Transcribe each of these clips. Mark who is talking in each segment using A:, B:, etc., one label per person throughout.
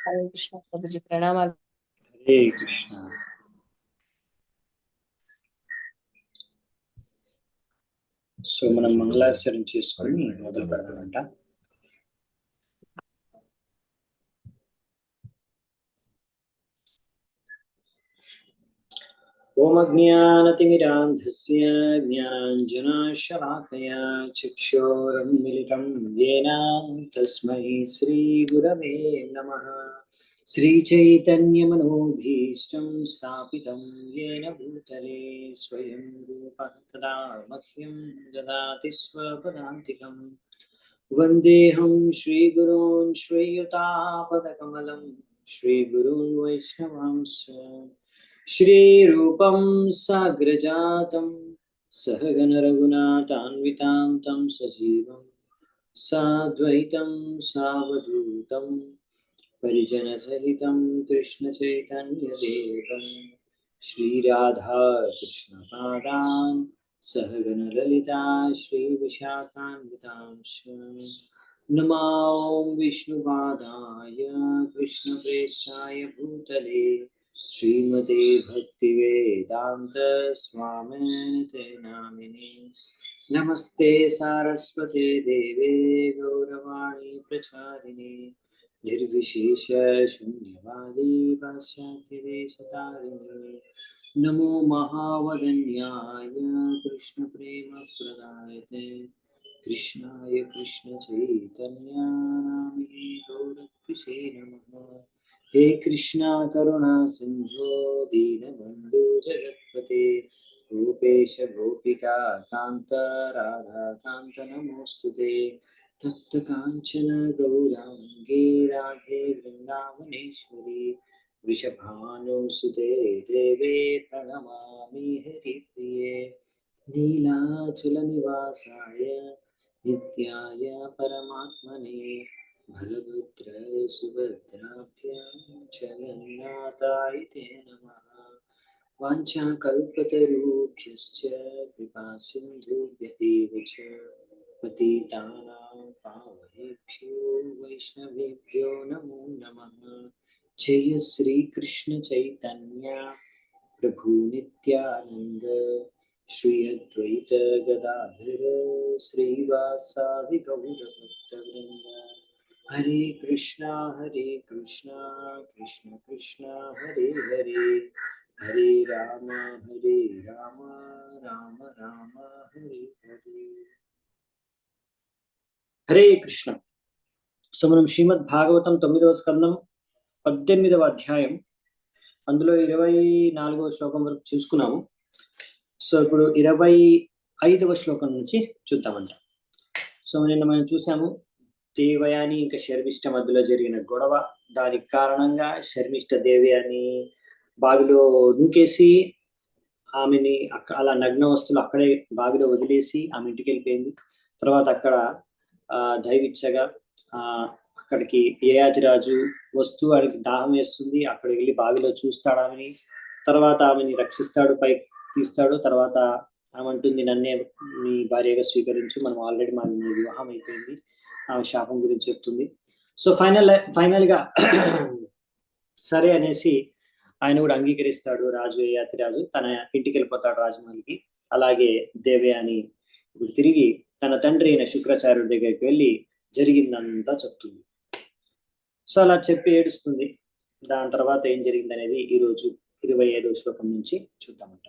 A: హరే కృష్ణ ప్రభుజీ ప్రణామాలు.
B: హరే కృష్ణ. సో మనం మంగళాచరణ చేసుకొని మొదలు పెడదామంట. ఓం అజ్ఞానతిమిరాంధస్య జ్ఞానాంజనాశలాకయా చక్షురున్మిలితం యేన తస్మై శ్రీగురవే నమః. శ్రీచైతన్యమనోభీష్టం స్థాపితం యేన భూతలే స్వయం రూపః తదా మహ్యం దదాతి స్వపదాంతికం. వందేహం శ్రీగురూన్ శ్రీయుతాపదకమలం శ్రీగురూన్ వైష్ణవాంశ్చ. శ్రీరూపం సాగ్రజాతం సహగణ రఘునాథాన్వితాం తం సజీవం సాద్వైతం సావధూతం పరిజన సహితం కృష్ణ చైతన్య దేవం శ్రీరాధా కృష్ణ పాదాన్ సహగణ లలితా శ్రీ విశాఖాన్వితాంశ. నమో విష్ణుపాదాయ కృష్ణ ప్రేష్ఠాయ భూతలే శ్రీమతే భక్తి వేదాంత స్వామినే నామినే. నమస్తే సారస్వతే దేవే గౌరవాణి ప్రచారిణే నిర్విశేష శూన్యవాది పాశ్చాత్యదేశతారిణే. నమో మహావదన్యాయ కృష్ణ ప్రేమ ప్రదాయతే కృష్ణాయ కృష్ణ చైతన్య నామినే గౌరద్విషే నమః. హే కృష్ణ కరుణా సింధో దీనబంధు జగత్పతే గోపేశ గోపికా కాంత రాధా కాంత నమోస్తుతే. తప్త కాంచన గౌరాంగే రాధే వృందావనేశ్వరి వృషభానుసుతే దేవే ప్రణమామి హరిప్రియ. నీలాచల నివాసాయ నిత్యాయ పరమాత్మనే బలభద్ర సుభద్రాభ్యాం జగన్నాథాయ తే నమః. వాంఛాకల్పతరుభ్యశ్చ కృపా సింధుభ్య ఏవ చ పతితానాం పావనేభ్యో వైష్ణవేభ్యో నమో నమః. జయ శ్రీ కృష్ణ చైతన్య ప్రభు నిత్యానంద శ్రీ అద్వైత గదాధర శ్రీవాసాది గౌరభక్తవృంద. హరే కృష్ణ కృష్ణ కృష్ణ హరే హరే హరే రామ రామ రామ హరే హరే. హరే కృష్ణ. సో మనం శ్రీమద్ భాగవతం 9వ స్కందం 18వ అధ్యాయం అందులో 24వ శ్లోకం వరకు చూసుకున్నాము. సో ఇప్పుడు 25వ శ్లోకం నుంచి చూద్దామంట. సో నిన్న మనం చూసాము దేవయాని ఇంకా శర్మిష్ట మధ్యలో జరిగిన గొడవ. దానికి కారణంగా శర్మిష్ట దేవయాని బావిలో దూకేసి ఆమెని అలా నగ్న వస్తువులు అక్కడే బావిలో వదిలేసి ఆమె ఇంటికి వెళ్ళిపోయింది. తర్వాత అక్కడ దైవిచ్చగా అక్కడికి యయాతిరాజు వస్తూ ఆడికి దాహం వేస్తుంది. అక్కడికి వెళ్ళి బావిలో చూస్తాడు ఆమెని. తర్వాత ఆమెని రక్షిస్తాడు, పైకి తీస్తాడు. తర్వాత ఆమె అంటుంది, నన్నే నీ భార్యగా స్వీకరించు, మనం ఆల్రెడీ మన వివాహం అయిపోయింది. ఆమె శాపం గురించి చెప్తుంది. సో ఫైనల్గా సరే అనేసి ఆయన కూడా అంగీకరిస్తాడు. రాజు యయాతిరాజు తన ఇంటికి వెళ్ళిపోతాడు రాజమహల్కి. అలాగే దేవయాని ఇప్పుడు తిరిగి తన తండ్రి అయిన శుక్రాచార్యుడి దగ్గరికి వెళ్ళి జరిగిందంతా చెప్తుంది. సో అలా చెప్పి ఏడుస్తుంది. దాని తర్వాత ఏం జరిగింది అనేది ఈరోజు 25వ శ్లోకం నుంచి చూద్దామంట.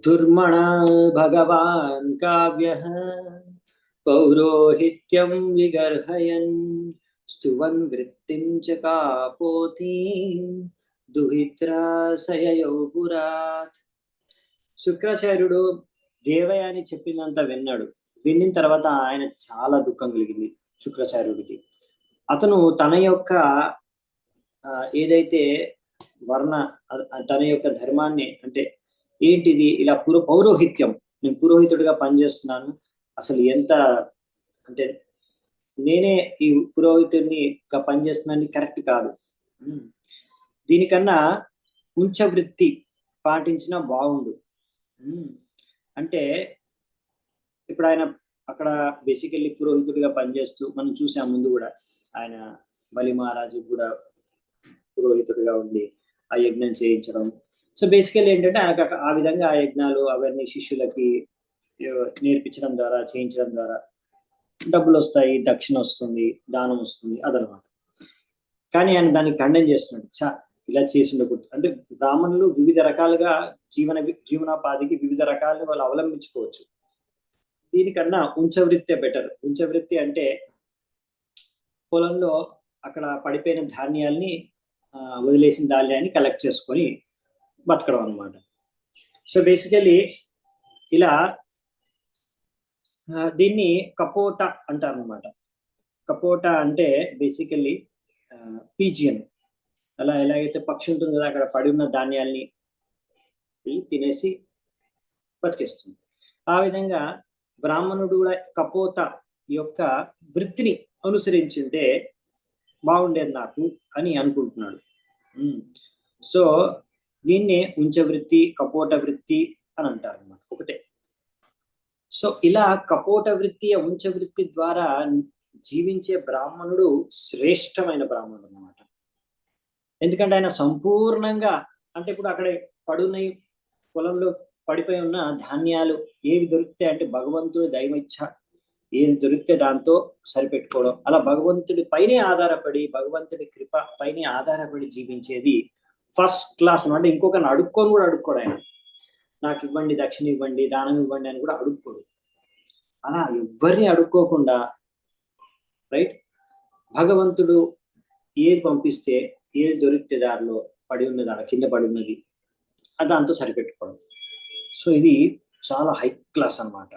B: దుర్మణ భగవాన్ కావ్యః పౌరోహిత్యం విగర్హయన్ స్తువన్ వృత్తిం చ కాపోతి దుహిత్రాసయయౌ పురాత్. శుక్రాచార్యుడు దేవయాని చెప్పినంత విన్నాడు. విన్న తర్వాత ఆయన చాలా దుఃఖం కలిగింది శుక్రాచార్యుడికి. అతను తన యొక్క ఏదైతే తన యొక్క ధర్మాన్ని, అంటే ఏంటిది ఇలా పౌరోహిత్యం, నేను పురోహితుడిగా పనిచేస్తున్నాను, అసలు ఎంత అంటే నేనే ఈ పురోహితుడిని పనిచేస్తున్నాను, కరెక్ట్ కాదు, దీనికన్నా ఉంచవృత్తి పాటించినా బాగుండు. అంటే ఇప్పుడు ఆయన అక్కడ బేసికల్లీ పురోహితుడిగా పనిచేస్తూ మనం చూసాం. ముందు కూడా ఆయన బలి మహారాజు కూడా పురోహితుడిగా ఉండి ఆ యజ్ఞం చేయించడం. సో బేసికల్ ఏంటంటే ఆయనకు ఆ విధంగా ఆ యజ్ఞాలు అవన్నీ శిష్యులకి నేర్పించడం ద్వారా, చేయించడం ద్వారా డబ్బులు వస్తాయి, దక్షిణ వస్తుంది, దానం వస్తుంది, అదనమాట. కానీ ఆయన దాన్ని ఖండన చేస్తున్నాడు. ఇలా చేసి ఉండకూడదు. అంటే బ్రాహ్మణులు వివిధ రకాలుగా జీవనోపాధికి వివిధ రకాలుగా వాళ్ళు అవలంబించుకోవచ్చు. దీనికన్నా ఉంచవృత్తే బెటర్. ఉంచవృత్తి అంటే పొలంలో అక్కడ పడిపోయిన ధాన్యాల్ని వదిలేసిన ధాన్యాన్ని కలెక్ట్ చేసుకొని బతకడం అనమాట. సో బేసికలీ ఇలా దీన్ని కపోట అంటారు అనమాట. కపోట అంటే బేసికల్లీ పీజియన్. అలా ఎలాగైతే పక్షి ఉంటుంది కదా, అక్కడ పడి ఉన్న ధాన్యాల్ని తినేసి బతికేస్తుంది. ఆ విధంగా బ్రాహ్మణుడు కూడా కపోత యొక్క వృత్తిని అనుసరించింటే బాగుండేది నాకు అని అనుకుంటున్నాడు. సో దీన్నే ఉంచవృత్తి, కపోట వృత్తి అని అంటారు అన్నమాట, ఒకటే. సో ఇలా కపోట వృత్తి, ఉంచవృత్తి ద్వారా జీవించే బ్రాహ్మణుడు శ్రేష్టమైన బ్రాహ్మణుడు అన్నమాట. ఎందుకంటే ఆయన సంపూర్ణంగా, అంటే ఇప్పుడు అక్కడ పడున్నాయి పొలంలో పడిపోయి ఉన్న ధాన్యాలు ఏవి దొరికితే అంటే భగవంతుడి దైవచ్ఛ, ఏది దొరికితే దాంతో సరిపెట్టుకోవడం, అలా భగవంతుడి పైనే ఆధారపడి, భగవంతుడి కృప పైనే ఆధారపడి జీవించేది ఫస్ట్ క్లాస్ అంటే ఇంకొకరిని అడుక్కొని కూడా అడుక్కోడు ఆయన. నాకు ఇవ్వండి, దక్షిణ ఇవ్వండి, దానం ఇవ్వండి అని కూడా అడుక్కోడు. అలా ఎవరిని అడుక్కోకుండా, రైట్, భగవంతుడు ఏది పంపిస్తే, ఏది దొరికితే దారిలో పడి ఉన్నది, అలా కింద పడి ఉన్నది, దాంతో సరిపెట్టుకోవడం. సో ఇది చాలా హై క్లాస్ అన్నమాట.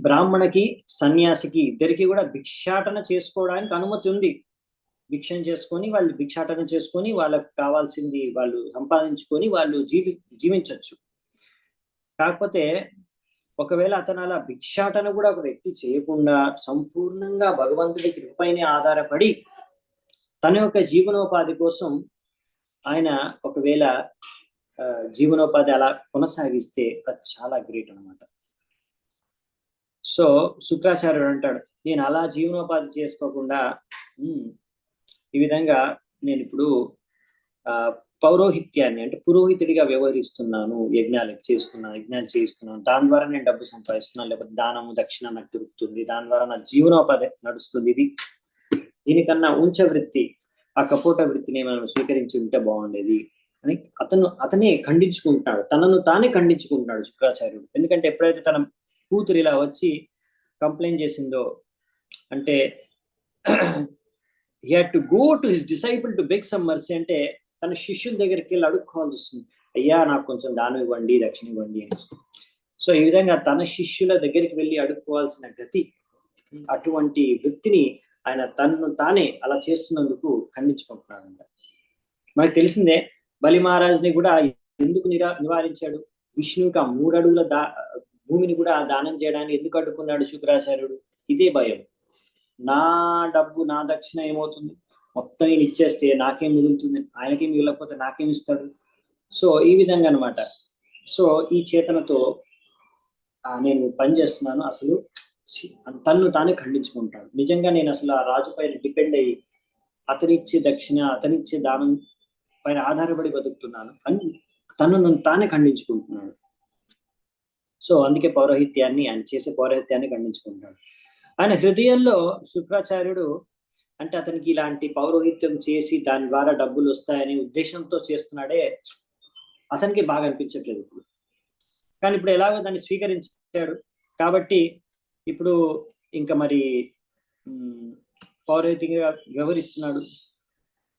B: బ్రాహ్మణకి, సన్యాసికి ఇద్దరికి కూడా భిక్షాటన చేసుకోవడానికి అనుమతి ఉంది. భిక్షం చేసుకొని వాళ్ళు భిక్షాటన చేసుకొని వాళ్ళకు కావాల్సింది వాళ్ళు సంపాదించుకొని వాళ్ళు జీవించవచ్చు. కాకపోతే ఒకవేళ అతను అలా భిక్షాటన కూడా ఒక వ్యక్తి చేయకుండా సంపూర్ణంగా భగవంతుడి కృపపైనే ఆధారపడి తన యొక్క జీవనోపాధి కోసం ఆయన ఒకవేళ జీవనోపాధి అలా కొనసాగిస్తే అది చాలా గ్రేట్ అన్నమాట. సో శుక్రాచార్యుడు అంటాడు, నేను అలా జీవనోపాధి చేసుకోకుండా ఈ విధంగా నేను ఇప్పుడు పౌరోహిత్యాన్ని అంటే పురోహితుడిగా వ్యవహరిస్తున్నాను, యజ్ఞాలు చేస్తున్నాను, దాని ద్వారా నేను డబ్బు సంపాదిస్తున్నాను, లేకపోతే దానము దక్షిణ నాకు దొరుకుతుంది, దాని ద్వారా నా జీవనోపాధి నడుస్తుంది. దీనికన్నా ఉంచవృత్తి, ఆ కపోట వృత్తిని మనం స్వీకరించి ఉంటే బాగుండేది అని అతనే ఖండించుకుంటున్నాడు, తనను తానే ఖండించుకుంటున్నాడు శుక్రాచార్యుడు. ఎందుకంటే ఎప్పుడైతే తన కూతురు ఇలా వచ్చి కంప్లైంట్ చేసిందో, అంటే he had to go to his disciple to beg some mercy, అంటే తన శిష్యుల దగ్గరికి వెళ్ళి అడుక్కోవాల్సి వస్తుంది, అయ్యా నాకు కొంచెం దానం ఇవ్వండి, దక్షిణ ఇవ్వండి అని. సో ఈ విధంగా తన శిష్యుల దగ్గరికి వెళ్ళి అడుక్కోవాల్సిన గతి, అటువంటి వృత్తిని ఆయన తనను తానే అలా చేస్తున్నందుకు ఖండించుకుంటున్నాడు. మనకు తెలిసిందే, బలి మహారాజుని కూడా ఎందుకు నివారించాడు? విష్ణువుకి ఆ 3 అడుగుల భూమిని కూడా దానం చేయడానికి ఎందుకు అడ్డుకున్నాడు శుక్రాచార్యుడు? ఇదే భయం, నా డబ్బు నా దక్షిణ ఏమవుతుంది, మొత్తం నేను ఇచ్చేస్తే నాకేం మిగులుతుంది, ఆయనకేం మిగలకపోతే నాకేం ఇస్తాడు? సో ఈ విధంగా అనమాట. సో ఈ చేతనతో నేను పని చేస్తున్నాను, అసలు తన్ను తానే ఖండించుకుంటాడు. నిజంగా నేను అసలు ఆ రాజు పైన డిపెండ్ అయ్యి అతనిచ్చే దక్షిణ, అతనిచ్చే దానం పైన ఆధారపడి బతుకుతున్నాను అని తనను తానే ఖండించుకుంటున్నాడు. సో అందుకే ఆయన చేసే పౌరోహిత్యాన్ని ఖండించుకుంటాడు. ఆయన హృదయంలో శుక్రాచార్యుడు అంటే అతనికి ఇలాంటి పౌరోహిత్యం చేసి దాని ద్వారా డబ్బులు వస్తాయనే ఉద్దేశంతో చేస్తున్నాడే, అతనికి బాగా అనిపించట్లేదు ఇప్పుడు. కానీ ఇప్పుడు ఎలాగో దాన్ని స్వీకరించాడు కాబట్టి ఇప్పుడు ఇంకా మరి పౌరోహిత్యంగా వ్యవహరిస్తున్నాడు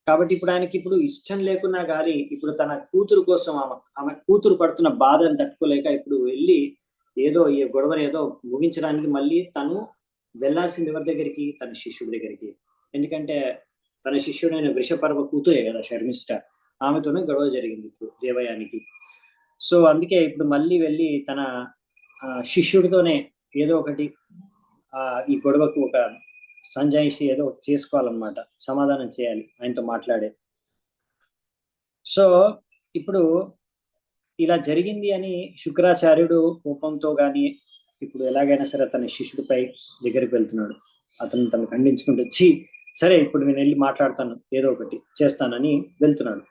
B: కాబట్టి ఇప్పుడు ఆయనకి ఇప్పుడు ఇష్టం లేకున్నా కానీ ఇప్పుడు తన కూతురు కోసం ఆమె కూతురు పడుతున్న బాధను తట్టుకోలేక ఇప్పుడు వెళ్ళి ఏదో ఈ గొడవను ఏదో ముగించడానికి మళ్ళీ తను వెళ్ళాల్సింది ఎవరి దగ్గరికి? తన శిష్యుడి దగ్గరికి. ఎందుకంటే తన శిష్యుడైన వృషపర్వ కూతురే కదా శర్మిష్ట, ఆమెతోనే గొడవ జరిగింది ఇప్పుడు దేవయానికి. సో అందుకే ఇప్పుడు మళ్ళీ వెళ్ళి తన శిష్యుడితోనే ఏదో ఒకటి ఈ గొడవకు ఒక సంజాయిషి ఏదో చేసుకోవాలన్నమాట, సమాధానం చేయాలి ఆయనతో మాట్లాడే. సో ఇప్పుడు ఇలా జరిగింది అని శుక్రాచార్యుడు కోపంతో గాని ఇప్పుడు ఎలాగైనా సరే తన శిష్యుడిపై దగ్గరికి వెళ్తున్నాడు. అతను ఖండించుకుంటూ వచ్చి సరే ఇప్పుడు నేను వెళ్ళి మాట్లాడతాను, ఏదో ఒకటి చేస్తానని వెళ్తున్నాడు.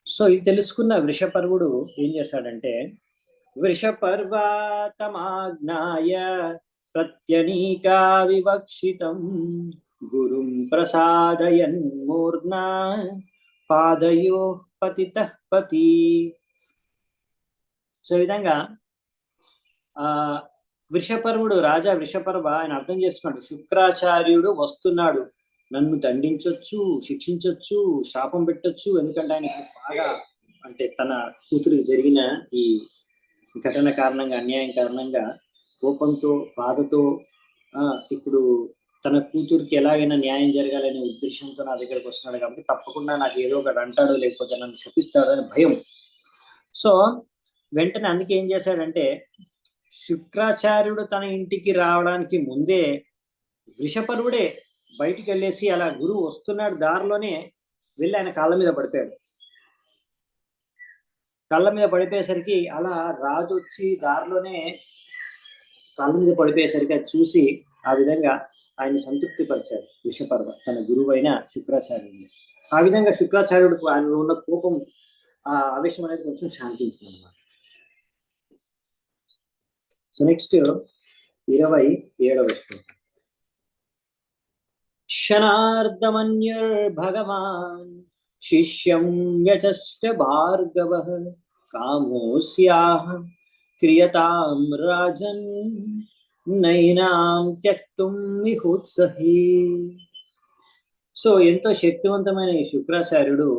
B: సో ఇది తెలుసుకున్న వృషపర్వుడు ఏం చేశాడంటే, వృషపర్వాతమాజ్ఞాయ ప్రత్యనీకా వివక్షితం గురుం ప్రసాదయన్ మూర్నా పాదయో పతితః పతి. సో ఈ విధంగా ఆ వృషపర్వుడు, రాజా వృషపర్వ ఆయన అర్థం చేసుకున్నాడు, శుక్రాచార్యుడు వస్తున్నాడు, నన్ను దండించొచ్చు, శిక్షించొచ్చు, శాపం పెట్టొచ్చు. ఎందుకంటే ఆయన బాగా అంటే తన కూతురికి జరిగిన ఈ ఘటన కారణంగా, అన్యాయం కారణంగా కోపంతో, బాధతో ఇప్పుడు తన కూతురికి ఎలాగైనా న్యాయం జరగాలనే ఉద్దేశంతో నా దగ్గరకు వస్తున్నాడు కాబట్టి తప్పకుండా నాకు ఏదో ఒకటి అంటాడు, లేకపోతే నన్ను శపిస్తాడు అని భయం. సో వెంటనే అందుకే ఏం చేశాడంటే, శుక్రాచార్యుడు తన ఇంటికి రావడానికి ముందే వృషపర్వుడే బయటికి వెళ్ళేసి అలా గురువు వస్తున్నాడు దారిలోనే వెళ్ళి ఆయన కాళ్ళ మీద పడిపోయాడు. కాళ్ళ మీద పడిపోయేసరికి అలా రాజు వచ్చి దారిలోనే కాళ్ళ మీద పడిపోయేసరికి అది చూసి ఆ విధంగా ఆయన్ని సంతృప్తి పరిచాడు వృషపర్వ తన గురువు అయిన శుక్రాచార్యుడిని. ఆ విధంగా శుక్రాచార్యుడికి ఆయనలో ఉన్న కోపం, ఆ ఆవేశం అనేది కొంచెం శాంతించింది అన్నమాట. సో నెక్స్ట్ 27వ శ్లోకం. క్షణార్ధమన్యర్భగవాన్ శిష్యం యచష్ట భార్గవః కామోస్యాః క్రియతాం రాజన్ నైనాం త్యక్తుం మిహోత్సహి. సో ఎంతో శక్తివంతమైన ఈ శుక్రాచార్యుడు,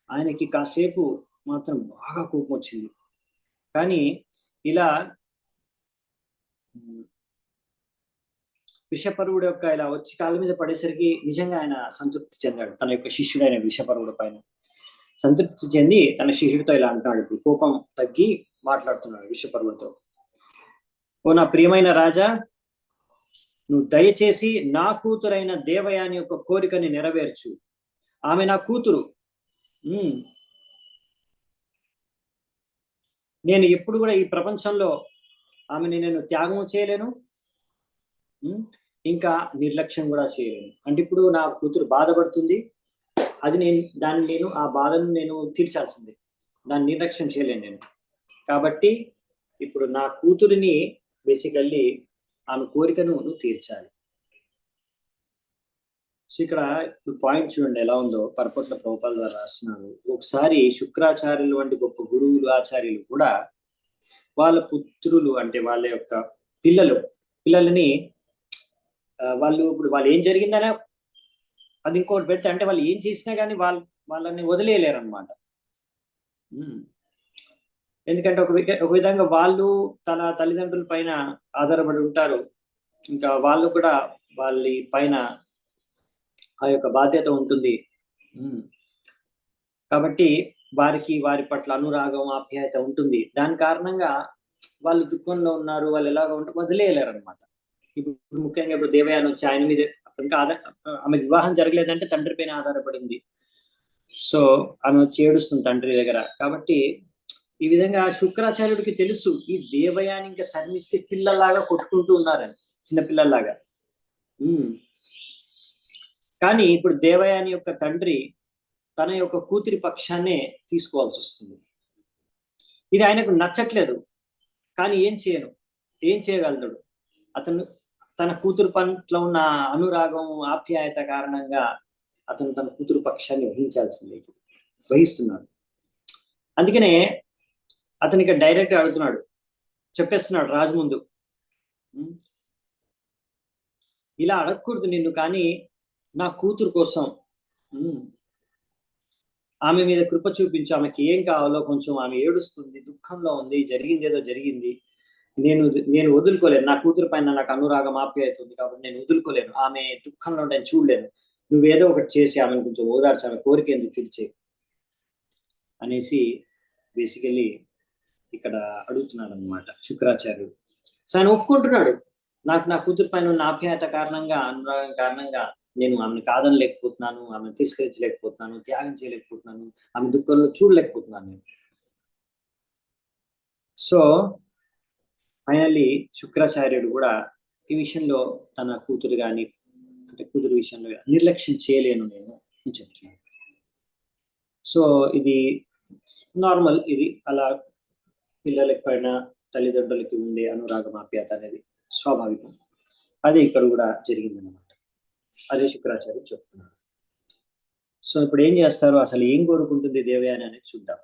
B: ఆయనకి కాసేపు మాత్రం బాగా కోపం వచ్చింది. కానీ ఇలా వృషపర్వుడు యొక్క ఇలా వచ్చి కాళ్ళ మీద పడేసరికి నిజంగా ఆయన సంతృప్తి చెందాడు. తన యొక్క శిష్యుడైన వృషపర్వుడు పైన సంతృప్తి చెంది తన శిష్యుడితో ఇలా అంటున్నాడు. ఇప్పుడు కోపం తగ్గి మాట్లాడుతున్నాడు వృషపర్వుడితో. ఓ నా ప్రియమైన రాజా, నువ్వు దయచేసి నా కూతురైన దేవయాని యొక్క కోరికని నెరవేర్చు. ఆమె నా కూతురు. నేను ఎప్పుడు కూడా ఈ ప్రపంచంలో ఆమెని నేను త్యాగం చేయలేను, ఇంకా నిర్లక్ష్యం కూడా చేయలేను. అంటే ఇప్పుడు నా కూతురు బాధపడుతుంది, అది నేను ఆ బాధను నేను తీర్చాల్సిందే, దాన్ని నిర్లక్ష్యం చేయలేను నేను. కాబట్టి ఇప్పుడు నా కూతురిని బేసికల్లీ ఆమె కోరికను నువ్వు తీర్చాలి. సో ఇక్కడ ఇప్పుడు పాయింట్ చూడండి ఎలా ఉందో, పరపట్ల ప్రభుపాల ద్వారా రాస్తున్నారు. ఒకసారి శుక్రాచార్యులు వంటి గొప్ప గురువులు, ఆచార్యులు కూడా వాళ్ళ పుత్రులు అంటే వాళ్ళ యొక్క పిల్లలని వాళ్ళు ఏం జరిగిందనే అది ఇంకోటి పెడితే, అంటే వాళ్ళు ఏం చేసినా కానీ వాళ్ళని వదిలేయలేరు అనమాట. ఎందుకంటే ఒక విధంగా వాళ్ళు తన తల్లిదండ్రుల పైన ఆధారపడి ఉంటారు, ఇంకా వాళ్ళు కూడా వాళ్ళ పైన ఆ యొక్క బాధ్యత ఉంటుంది. కాబట్టి వారి పట్ల అనురాగం, ఆప్యాయత ఉంటుంది. దాని కారణంగా వాళ్ళు దుఃఖంలో ఉన్నారు, వాళ్ళు ఎలాగో ఉంటారు, వదిలేయలేరు అనమాట. ఇప్పుడు ముఖ్యంగా ఇప్పుడు దేవయాని వచ్చి ఆయన మీద ఇంకా ఆమె వివాహం జరగలేదంటే తండ్రి పైన ఆధారపడింది. సో ఆమె వచ్చి ఏడుస్తుంది తండ్రి దగ్గర. కాబట్టి ఈ విధంగా శుక్రాచార్యుడికి తెలుసు, ఈ దేవయాని ఇంకా శర్మిష్టి పిల్లల్లాగా కొట్టుకుంటూ ఉన్నారని, చిన్నపిల్లల్లాగా. కానీ ఇప్పుడు దేవయాని యొక్క తండ్రి తన యొక్క కూతురి పక్షాన్నే తీసుకోవాల్సి వస్తుంది. ఇది ఆయనకు నచ్చట్లేదు, కానీ ఏం చేయగలడు? అతను తన కూతురు పట్ల ఉన్న అనురాగం, ఆప్యాయత కారణంగా అతను తన కూతురు పక్షాన్ని వహిస్తున్నాడు. అందుకనే అతనికి డైరెక్ట్ అడుగుతున్నాడు, చెప్పేస్తున్నాడు రాజు ముందు, ఇలా అడగకూడదు నిన్ను, కానీ నా కూతురు కోసం ఆమె మీద కృప చూపించు. ఆమెకి ఏం కావాలో కొంచెం, ఆమె ఏడుస్తుంది, దుఃఖంలో ఉంది, జరిగింది ఏదో జరిగింది, నేను వదులుకోలేను. నా కూతురు పైన నాకు అనురాగం, ఆప్యాయత ఉంది కాబట్టి నేను వదులుకోలేను. ఆమె దుఃఖంలో నేను చూడలేను. నువ్వేదో ఒకటి చేసి ఆమెను కొంచెం ఓదార్చి ఆమె కోరిక ఎందుకు తీర్చే అనేసి బేసికలీ ఇక్కడ అడుగుతున్నాడు అనమాట శుక్రాచార్యుడు. సో ఆయన ఒప్పుకుంటున్నాడు, నాకు నా కూతురు పైన ఉన్న ఆప్యాయత కారణంగా, అనురాగం కారణంగా నేను ఆమెను కాదనలేకపోతున్నాను, ఆమెను తిరస్కరించలేకపోతున్నాను, త్యాగం చేయలేకపోతున్నాను, ఆమె దుఃఖంలో చూడలేకపోతున్నాను నేను. సో ఫైనల్లీ శుక్రాచార్యుడు కూడా ఈ విషయంలో తన కూతురు కానీ అంటే కూతురు విషయంలో నిర్లక్ష్యం చేయలేను నేను అని చెప్తున్నాను. సో ఇది నార్మల్, ఇది అలా పిల్లలకి పైన తల్లిదండ్రులకి ఉండే అనురాగం ఆప్యాయత అనేది స్వాభావికం. అదే ఇక్కడ కూడా జరిగిందన్నమాట. అదే శుక్రాచార్యులు చెప్తున్నారు. సో ఇప్పుడు ఏం చేస్తారు, అసలు ఏం కోరుకుంటుంది దేవయాని అనేది చూద్దాం.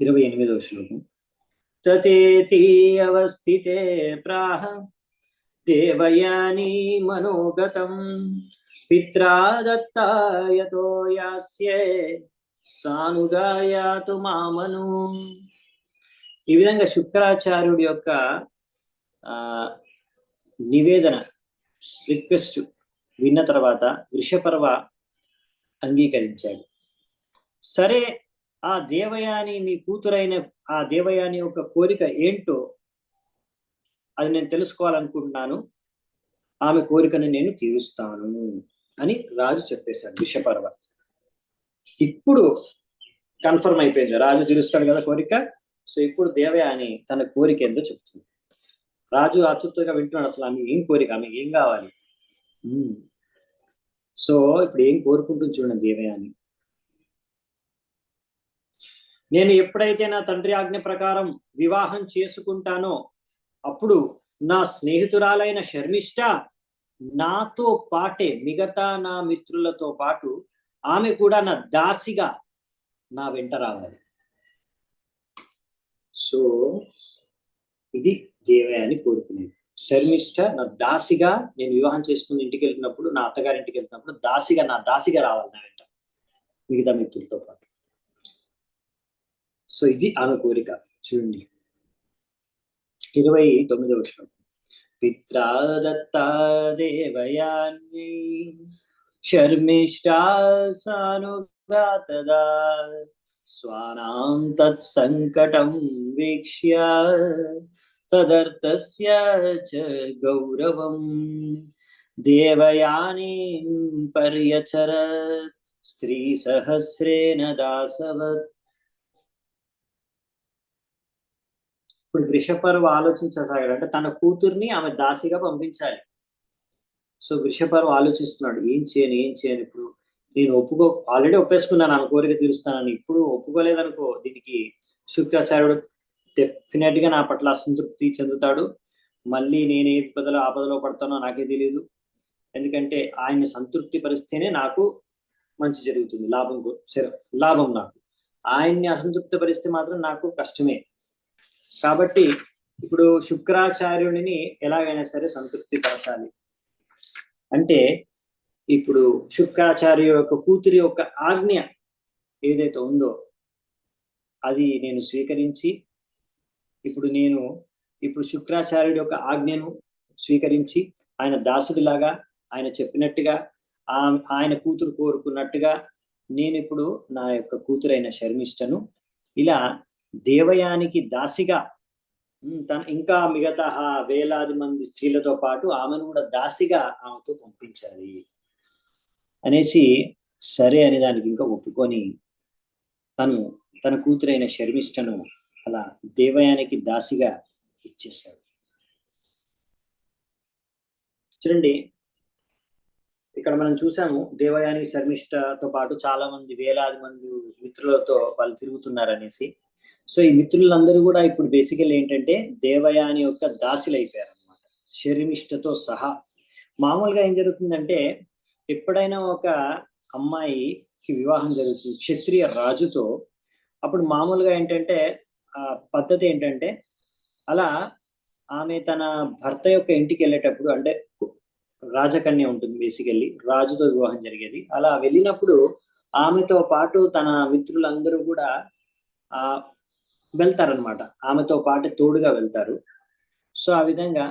B: 28వ శ్లోకం. తతేతి అవస్థితే ప్రాహ దేవయాని మనోగతం పిత్రా దత్తాయతో యాస్యే సానుగాయాతు మామను. ఈ విధంగా శుక్రాచార్యుడి యొక్క నివేదన, రిక్వెస్ట్ విన్న తర్వాత వృషపర్వ అంగీకరించాడు. సరే, ఆ దేవయాని మీ కూతురైన ఆ దేవయాని యొక్క కోరిక ఏంటో అది నేను తెలుసుకోవాలనుకుంటున్నాను, ఆమె కోరికను నేను తీరుస్తాను అని రాజు చెప్పేశాడు వృషపర్వ. ఇప్పుడు కన్ఫర్మ్ అయిపోయింది, రాజు తీరుస్తాడు కదా కోరిక. సో ఇప్పుడు దేవయాని తన కోరిక ఏందో చెప్తుంది. రాజు ఆతృతగా వింటున్నాడు, అసలు ఆమె ఏం కోరిక, ఆమె ఏం కావాలి. సో ఇప్పుడు ఏం కోరుకుంటుంది చూడండి దేవయాని. నేను ఎప్పుడైతే నా తండ్రి ఆజ్ఞ ప్రకారం వివాహం చేసుకుంటానో అప్పుడు నా స్నేహితురాలైన శర్మిష్ట నాతో పాటే మిగతా నా మిత్రులతో పాటు ఆమె కూడా నా దాసిగా నా వెంట రావాలి. సో ఇది దేవయాని కోరుకునేది. శర్మిష్ట నా దాసిగా, నేను వివాహం చేసుకుని ఇంటికి వెళ్తున్నప్పుడు, నా అత్తగారింటికి వెళ్తున్నప్పుడు దాసిగా, నా దాసిగా రావాలి నా వెంట మిగతా మిత్రులతో పాటు. సో ఇది ఆమె కోరిక. చూడండి 29వ శ్లోకం. పిత్రా దత్తా దేవయాని శర్మిష్ఠా సానుగాతదా స్వానాం తత్సంకటం వీక్ష్య తదర్థస్య చ గౌరవం దేవయాని పర్యచరత్ స్త్రీ సహస్రేణ దాసవత్. ఇప్పుడు వృషపర్వ ఆలోచించసాగాడు, అంటే తన కూతుర్ని ఆమె దాసిగా పంపించాలి. సో వృషపర్వ ఆలోచిస్తున్నాడు, ఏం చేయను. ఇప్పుడు నేను ఆల్రెడీ ఒప్పేసుకున్నాను ఆమె కోరిక తీరుస్తానని. ఇప్పుడు ఒప్పుకోలేదనుకో, దీనికి శుక్రాచార్యుడు డెఫినెట్ గా నా పట్ల అసంతృప్తి చెందుతాడు. మళ్ళీ నేను ఏ ఆపదలో పడతానో నాకే తెలియదు. ఎందుకంటే ఆయన్ని సంతృప్తి పరిస్తేనే నాకు మంచి జరుగుతుంది, లాభం నాకు. ఆయన్ని అసంతృప్తి పరిస్తే మాత్రం నాకు కష్టమే. కాబట్టి ఇప్పుడు శుక్రాచార్యుడిని ఎలాగైనా సరే సంతృప్తి పరచాలి. అంటే ఇప్పుడు శుక్రాచార్య యొక్క కూతురి యొక్క ఆజ్ఞ ఏదైతే ఉందో అది నేను స్వీకరించి, ఇప్పుడు శుక్రాచార్యుడి యొక్క ఆజ్ఞను స్వీకరించి ఆయన దాసుడిలాగా, ఆయన చెప్పినట్టుగా, ఆయన కూతురు కోరుకున్నట్టుగా నేను ఇప్పుడు నా యొక్క కూతురైన శర్మిష్టను ఇలా దేవయానికి దాసిగా, ఇంకా మిగతా వేలాది మంది స్త్రీలతో పాటు ఆమెను కూడా దాసిగా ఆమెతో పంపించాలి అనేసి సరే అని దానికి ఇంకా ఒప్పుకొని తన కూతురైన శర్మిష్టను అలా దేవయానికి దాసిగా ఇచ్చేశాడు. చూడండి ఇక్కడ మనం చూసాము, దేవయాని శర్మిష్టతో పాటు చాలా మంది వేలాది మంది మిత్రులతో వాళ్ళు తిరుగుతున్నారనేసి. సో ఈ మిత్రులందరూ కూడా ఇప్పుడు బేసికల్ ఏంటంటే దేవయాని యొక్క దాసులు అయిపోయారు అనమాట, శర్మిష్టతో సహా. మామూలుగా ఏం జరుగుతుందంటే, ఎప్పుడైనా ఒక అమ్మాయికి వివాహం జరుగుతుంది క్షత్రియ రాజుతో, అప్పుడు మామూలుగా ఏంటంటే పద్ధతి ఏంటంటే, అలా ఆమె తన భర్త యొక్క ఇంటికి వెళ్ళేటప్పుడు, అంటే రాజకన్య ఉంటుంది బేసికల్లీ, రాజుతో వివాహం జరిగేది. అలా వెళ్ళినప్పుడు ఆమెతో పాటు తన మిత్రులందరూ కూడా వెళ్తారనమాట, ఆమెతో పాటు తోడుగా వెళ్తారు. సో ఆ విధంగా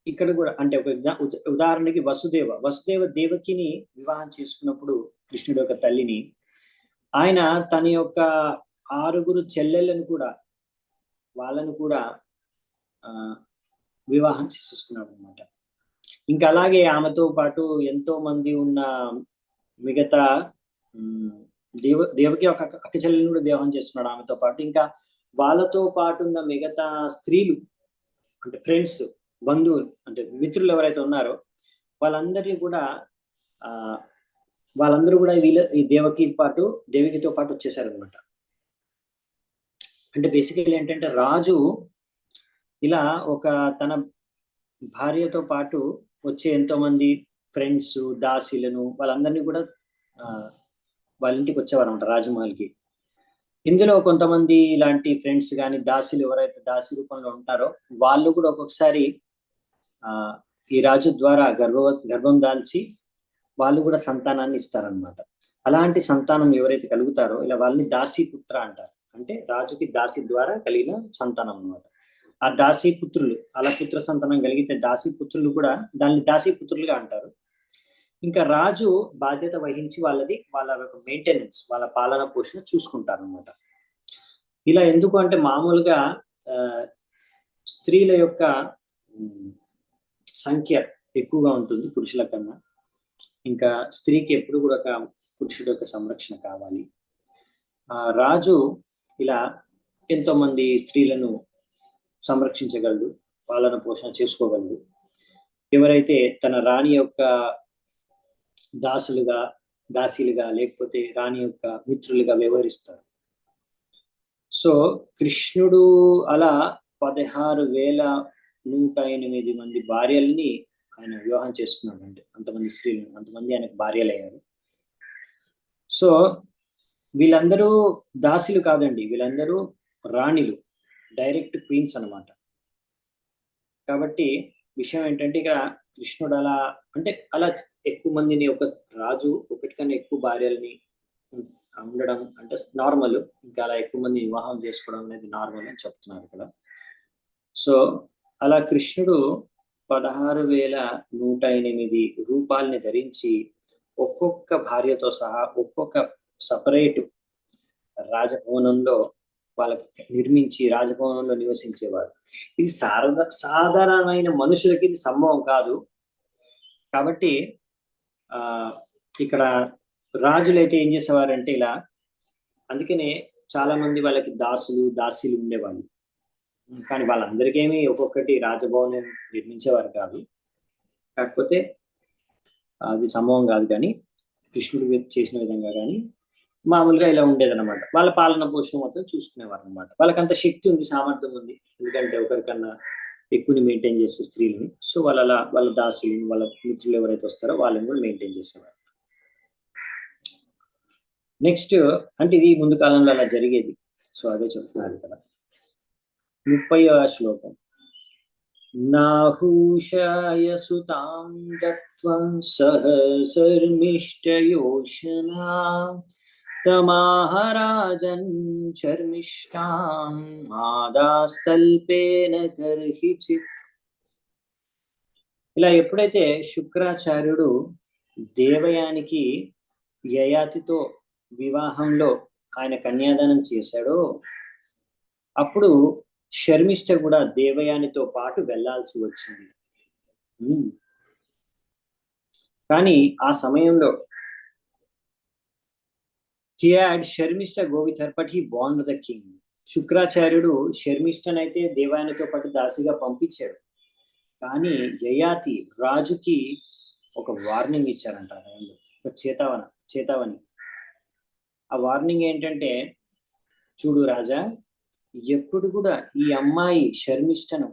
B: ఇక్కడ కూడా అంటే ఒక ఉదాహరణకి వసుదేవ దేవకిని వివాహం చేసుకున్నప్పుడు కృష్ణుడి యొక్క తల్లిని, ఆయన తన యొక్క 6 చెల్లెళ్ళను కూడా, వాళ్ళను కూడా వివాహం చేసేసుకున్నాడు అనమాట. ఇంకా అలాగే ఆమెతో పాటు ఎంతో మంది ఉన్న మిగతా దేవకి ఒక అక్క చెల్లెలను కూడా వివాహం చేస్తున్నాడు ఆమెతో పాటు. ఇంకా వాళ్ళతో పాటు ఉన్న మిగతా స్త్రీలు అంటే ఫ్రెండ్స్, బంధువులు అంటే మిత్రులు ఎవరైతే ఉన్నారో వాళ్ళందరినీ కూడా వాళ్ళందరూ కూడా ఈ దేవికితో పాటు వచ్చేసారనమాట. అంటే బేసికలీ ఏంటంటే రాజు ఇలా ఒక తన భార్యతో పాటు వచ్చే ఎంతో మంది ఫ్రెండ్స్, దాసీలను వాళ్ళందరినీ కూడా వాళ్ళ ఇంటికి వచ్చేవారు అనమాట రాజమహల్కి. ఇందులో కొంతమంది ఇలాంటి ఫ్రెండ్స్ కానీ దాసీలు ఎవరైతే దాసీ రూపంలో ఉంటారో వాళ్ళు కూడా ఒక్కొక్కసారి ఈ రాజు ద్వారా గర్భం దాల్చి వాళ్ళు కూడా సంతానాన్ని ఇస్తారనమాట. అలాంటి సంతానం ఎవరైతే కలుగుతారో ఇలా వాళ్ళని దాసీపుత్ర అంటారు. అంటే రాజుకి దాసి ద్వారా కలిగిన సంతానం అనమాట. ఆ దాసీపుత్రులు అలా పుత్ర సంతానం కలిగితే దాసీపుత్రులు కూడా దాన్ని దాసీపుత్రులుగా అంటారు. ఇంకా రాజు బాధ్యత వహించి వాళ్ళ మెయింటెనెన్స్, వాళ్ళ పాలన పోషణ చూసుకుంటారు అనమాట. ఇలా ఎందుకు అంటే మామూలుగా స్త్రీల యొక్క సంఖ్య ఎక్కువగా ఉంటుంది పురుషుల కన్నా. ఇంకా స్త్రీకి ఎప్పుడు కూడా పురుషుడు యొక్క సంరక్షణ కావాలి. రాజు ఇలా ఎంతో మంది స్త్రీలను సంరక్షించగలడు, పాలన పోషణ చేసుకోగలడు. ఎవరైతే తన రాణి యొక్క దాసీలుగా లేకపోతే రాణి యొక్క మిత్రులుగా వ్యవహరిస్తారు. సో కృష్ణుడు అలా 16,108 మంది భార్యల్ని ఆయన వివాహం చేసుకున్నాడు. అంటే అంతమంది స్త్రీలను, అంతమంది ఆయనకు భార్యలు అయ్యారు. సో వీళ్ళందరూ దాసీలు కాదండి, వీళ్ళందరూ రాణిలు, డైరెక్ట్ క్వీన్స్ అన్నమాట. కాబట్టి విషయం ఏంటంటే ఇక కృష్ణుడు అలా ఎక్కువ మందిని, ఒక రాజు ఒకటి కన్నా ఎక్కువ భార్యల్ని ఉండడం అంటే నార్మల్. ఇంకా అలా ఎక్కువ మంది వివాహం చేసుకోవడం అనేది నార్మల్ అని చెప్తున్నారు ఇక్కడ. సో అలా కృష్ణుడు 16,108 రూపాలని ధరించి ఒక్కొక్క భార్యతో సహా ఒక్కొక్క సపరేట్ రాజభవనంలో వాళ్ళకి నిర్మించి రాజభవనంలో నివసించేవారు. ఇది సాధారణమైన మనుషులకి ఇది సంభవం కాదు. కాబట్టి ఇక్కడ రాజులైతే ఏం చేసేవారంటే ఇలా, అందుకనే చాలా మంది వాళ్ళకి దాసీలు ఉండేవాళ్ళు. కానీ వాళ్ళందరికేమీ ఒక్కొక్కటి రాజభవనం నిర్మించేవారు కాదు. కాకపోతే అది సంభవం కాదు. కానీ కృష్ణుడు చేసిన విధంగా కానీ మామూలుగా ఇలా ఉండేదన్నమాట. వాళ్ళ పాలన పోషణ మొత్తం చూసుకునేవారు అనమాట. వాళ్ళకంత శక్తి ఉంది, సామర్థ్యం ఉంది. ఎందుకంటే ఒకరికన్నా ఎక్కువని మెయింటైన్ చేసే స్త్రీలని. సో వాళ్ళ దాసులను, వాళ్ళ మిత్రులు ఎవరైతే వస్తారో వాళ్ళని కూడా మెయింటైన్ చేసేవారు. నెక్స్ట్ అంటే ఇది ముందు కాలంలో అలా జరిగేది. సో అదే చెప్తున్నారు కదా. 30వ శ్లోకం. నాహూషాయ సుతాం దత్వం సహసర్మిష్టయోషనా తమాహరాజన్ చర్మిష్టాం ఆదాస్తల్పేన కర్హిచిత్. ఇలా ఎప్పుడైతే శుక్రాచార్యుడు దేవయానికి యయాతితో వివాహంలో ఆయన కన్యాదానం చేశాడో అప్పుడు శర్మిష్ఠ కూడా దేవయానితో పాటు వెళ్లాల్సి వచ్చింది. కానీ ఆ సమయంలో he had Sharmishta go with her, but he warned the king. శుక్రాచార్యుడు శర్మిష్ఠనైతే దేవయానితో పాటు దాసిగా పంపించాడు. కానీ యయాతి రాజుకి ఒక వార్నింగ్ ఇచ్చారంట, ఒక చేతావని. ఆ వార్నింగ్ ఏంటంటే, చూడు రాజా, ఎప్పుడు కూడా ఈ అమ్మాయి శర్మిష్ఠను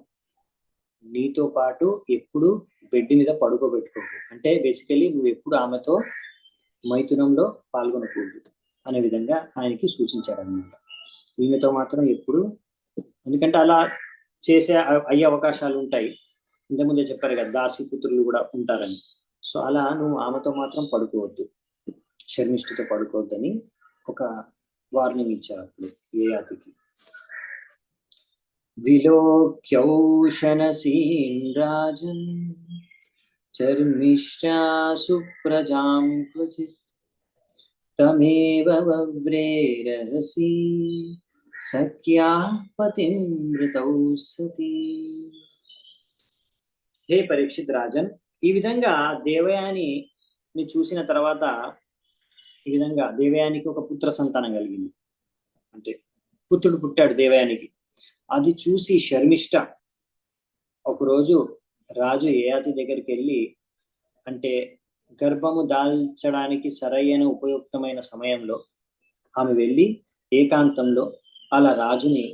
B: నీతో పాటు ఎప్పుడు బెడ్ మీద పడుకోబెట్టుకోకు. అంటే బేసికలీ నువ్వు ఎప్పుడు ఆమెతో మైథునంలో పాల్గొనకూడదు అనే విధంగా ఆయనకి సూచించారన్నమాట. ఈమెతో మాత్రం ఎప్పుడు, ఎందుకంటే అలా అయ్యే అవకాశాలు ఉంటాయి. ఇంతకుముందే చెప్పారు కదా, దాసీపుత్రులు కూడా ఉంటారని. సో అలా నువ్వు ఆమెతో మాత్రం పడుకోవద్దు, శర్మిష్ఠతో పడుకోవద్దని ఒక వార్నింగ్ ఇచ్చారు అప్పుడు యయాతికి. విలోక్యౌషనసీన్ రాజన్ చర్మిష్ఠా సుప్రజాం క్వచిత్ తమేవ వవ్రే రహసి సఖ్యా పతిమృతౌ సతి. హే పరీక్షిత్ రాజన్, ఈ విధంగా దేవయానిని చూసిన తర్వాత ఈ విధంగా దేవయానికి ఒక పుత్ర సంతానం కలిగింది. అంటే పుత్రుడు పుట్టాడు దేవయానికి. అది చూసి శర్మిష్ఠ ఒకరోజు రాజు యయాతి దగ్గరికి వెళ్ళి, అంటే గర్భము దాల్చడానికి సరైన ఉపయుక్తమైన సమయంలో ఆమె వెళ్ళి ఏకాంతంలో అలా రాజుని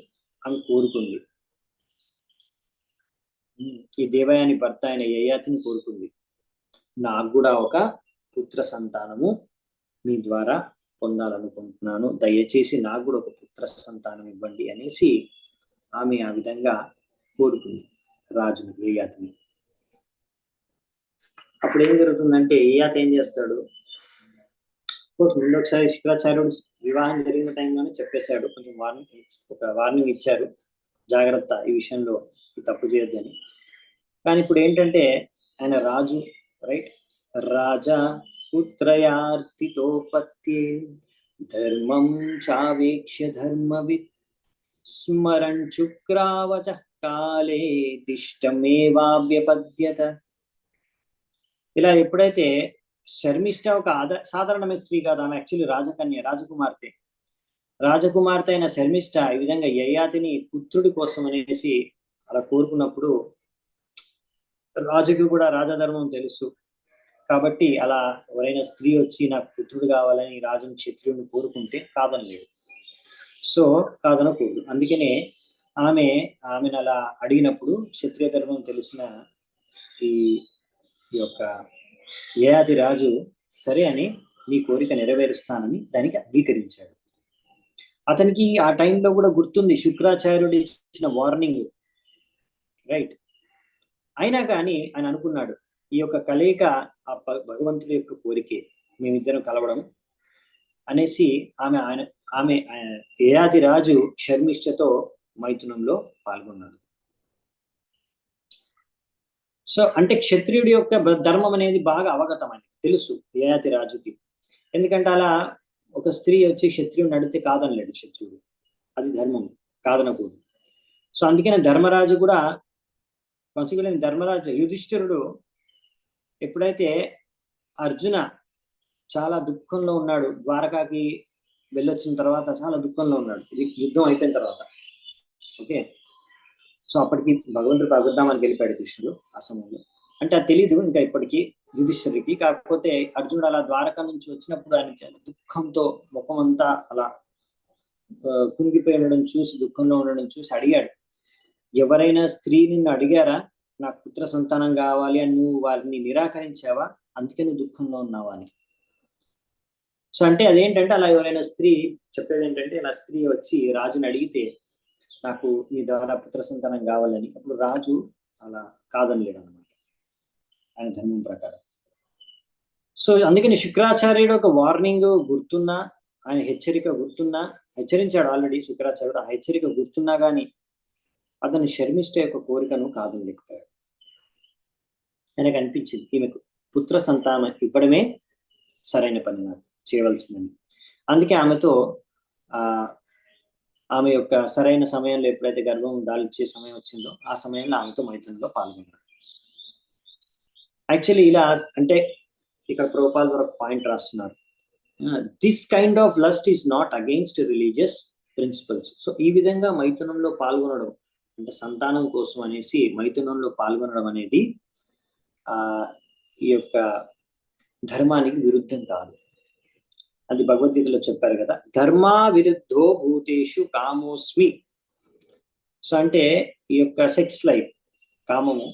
B: ఆమె కోరుకుంది. ఈ దేవయాని భర్త అయిన యయాతిని కోరుకుంది, నాకు కూడా ఒక పుత్ర సంతానము మీ ద్వారా పొందాలనుకుంటున్నాను, దయచేసి నాకు కూడా ఒక పుత్ర సంతానం ఇవ్వండి అనేసి ఆమె ఆ విధంగా కోరుకుంది రాజుని, యయాతిని. అప్పుడు ఏం జరుగుతుందంటే యయాతి ఏం చేస్తాడు, ముందు ఒకసారి శుక్రాచార్యుడు వివాహం జరిగిన టైంలోనే చెప్పేశాడు, కొంచెం వార్నింగ్ ఇచ్చారు, జాగ్రత్త ఈ విషయంలో తప్పు చేయొద్దని. కానీ ఇప్పుడు ఏంటంటే ఆయన రాజు, రైట్, రాజా పుత్రయార్తితోపత్యే ధర్మం చావేక్ష్య ధర్మవిత్ స్మరణ్ శుక్రావచ కాలే దిష్టమేవావ్యపద్యత. ఇలా ఎప్పుడైతే శర్మిష్ఠ ఒక సాధారణమైన స్త్రీ కాదు, ఆమె యాక్చువల్లీ రాజకన్య, రాజకుమార్తె అయిన శర్మిష్ఠ ఈ విధంగా యయాతిని పుత్రుడి కోసం అనేసి అలా కోరుకున్నప్పుడు రాజుకి కూడా రాజధర్మం తెలుసు కాబట్టి అలా ఎవరైనా స్త్రీ వచ్చి నాకు పుత్రుడు కావాలని రాజుని క్షత్రియుని కోరుకుంటే కాదనలేడు. సో కాదనకూడదు. అందుకనే ఆమెను అలా అడిగినప్పుడు క్షత్రియ ధర్మం తెలిసిన ఈ యొక్క యయాతి రాజు సరే అని నీ కోరిక నెరవేరుస్తానని దానికి అంగీకరించాడు. అతనికి ఆ టైంలో కూడా గుర్తుంది శుక్రాచార్యుడు ఇచ్చిన వార్నింగ్, రైట్. అయినా కానీ ఆయన అనుకున్నాడు, ఈ యొక్క కలయిక ఆ భగవంతుడి యొక్క కోరికే, మేమిద్దరం కలవడం అనేసి ఆమె యయాతి రాజు శర్మిష్ఠతో మైథునంలో పాల్గొన్నాడు. సో అంటే క్షత్రియుడి యొక్క ధర్మం అనేది బాగా అవగతమని తెలుసు యయాతి రాజుకి. ఎందుకంటే అలా ఒక స్త్రీ వచ్చి క్షత్రియుడిని అడిగితే కాదనలేడు క్షత్రియుడు, అది ధర్మం, కాదనకూడదు. సో అందుకనే ధర్మరాజు కూడా ధర్మరాజు యుధిష్ఠిరుడు ఎప్పుడైతే అర్జున చాలా దుఃఖంలో ఉన్నాడు, ద్వారకాకి వెళ్ళొచ్చిన తర్వాత చాలా దుఃఖంలో ఉన్నాడు, ఇది యుద్ధం అయిపోయిన తర్వాత, ఓకే. సో అప్పటికి భగవంతుడికి అబద్ధామని గెలిపాడు కృష్ణుడు ఆ సమయంలో. అంటే అది తెలీదు ఇంకా ఇప్పటికీ యుధిష్ఠిరుడికి. కాకపోతే అర్జునుడు అలా ద్వారకా నుంచి వచ్చినప్పుడు ఆయనకి దుఃఖంతో ముఖం అంతా అలా కుంగిపోయి ఉండడం చూసి, దుఃఖంలో ఉండడం చూసి అడిగాడు, ఎవరైనా స్త్రీ నిన్ను అడిగారా నాకు పుత్ర సంతానం కావాలి అని, నువ్వు వారిని నిరాకరించావా, అందుకే నువ్వు దుఃఖంలో ఉన్నావా అని. సో అంటే అదేంటంటే అలా ఎవరైనా స్త్రీ చెప్పేది ఏంటంటే, ఇలా స్త్రీ వచ్చి రాజుని అడిగితే నాకు మీ ద్వారా పుత్ర సంతానం కావాలని, అప్పుడు రాజు అలా కాదనలేడు అనమాట ఆయన ధర్మం ప్రకారం. సో అందుకని శుక్రాచార్యుడు ఒక వార్నింగ్ గుర్తున్నా, ఆయన హెచ్చరిక గుర్తున్నా, హెచ్చరించాడు ఆల్రెడీ శుక్రాచార్యుడు, ఆ హెచ్చరిక గుర్తున్నా కానీ అతను శర్మిష్ఠ యొక్క కోరికను కాదనలేకపోయాడు. ఆయనకు అనిపించింది ఈమెకు పుత్ర సంతానం ఇవ్వడమే సరైన పని నాకు చేయవలసిందని. అందుకే ఆమెతో ఆమె యొక్క సరైన సమయంలో ఎప్పుడైతే గర్భం దాల్చే సమయం వచ్చిందో ఆ సమయంలో ఆమెతో మైథునంలో పాల్గొన్నాడు. యాక్చువల్లీ ఇలా అంటే ఇక్కడ ప్రభుపాద ఒక పాయింట్ రాస్తున్నారు, this kind of lust is not against religious principles. So ఈ విధంగా మైథునంలో పాల్గొనడం అంటే సంతానం కోసం అనేసి మైథునంలో పాల్గొనడం అనేది ఈ యొక్క ధర్మానికి విరుద్ధం కాదు. అది భగవద్గీతలో చెప్పారు కదా, ధర్మా విరుద్ధో భూతేషు కామోస్మి. సో అంటే ఈ యొక్క సెక్స్ లైఫ్, కామము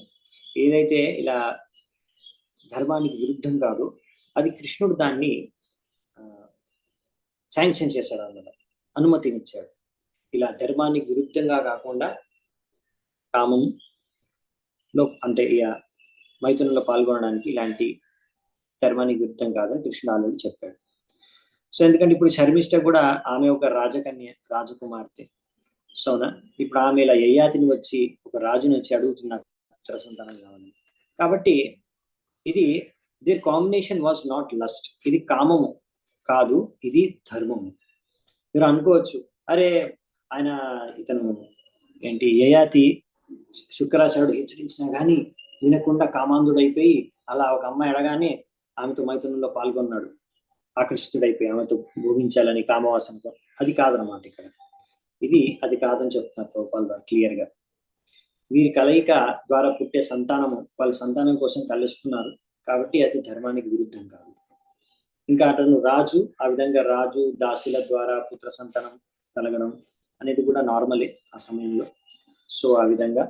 B: ఏదైతే ఇలా ధర్మానికి విరుద్ధం కాదు, అది కృష్ణుడు దాన్ని శాంక్షన్ చేశాడు అన్నమాట, అనుమతినిచ్చాడు. ఇలా ధర్మానికి విరుద్ధంగా కాకుండా కామంలో అంటే ఇక మైథునంలో పాల్గొనడానికి ఇలాంటి ధర్మానికి విరుద్ధం కాదని కృష్ణుడు ఆల్రెడీ చెప్పాడు. సో ఎందుకంటే ఇప్పుడు శర్మిష్ఠ కూడా ఆమె ఒక రాజకన్య, రాజకుమార్తె. సోనా ఇప్పుడు ఆమె ఇలా యయాతిని వచ్చి ఒక రాజుని వచ్చి అడుగుతున్నారు పుత్ర సంతానం కావాలని. కాబట్టి ఇది దిర్ కాంబినేషన్ వాజ్ నాట్ లస్ట్, ఇది కామము కాదు, ఇది ధర్మము. మీరు అనుకోవచ్చు, అరే ఆయన ఇతను ఏంటి యయాతి శుక్రాచార్యుడు హెచ్చరించినా కానీ వినకుండా కామాంధుడైపోయి అలా ఒక అమ్మాయి అడగానే ఆమెతో మైథునంలో పాల్గొన్నాడు, ఆకర్షితుడైపోయి ఆమెతో భోగించాలని కామవాసనతో. అది కాదనమాట ఇక్కడ, ఇది అది కాదని చెప్తున్నారు ప్రభుపాద క్లియర్ గా. వీరి కలయిక ద్వారా పుట్టే సంతానము వాళ్ళ సంతానం కోసం కలుస్తున్నారు కాబట్టి అది ధర్మానికి విరుద్ధం కాదు. ఇంకా అతను రాజు, ఆ విధంగా రాజు దాసుల ద్వారా పుత్ర సంతానం కలగడం అనేది కూడా నార్మలే ఆ సమయంలో. సో ఆ విధంగా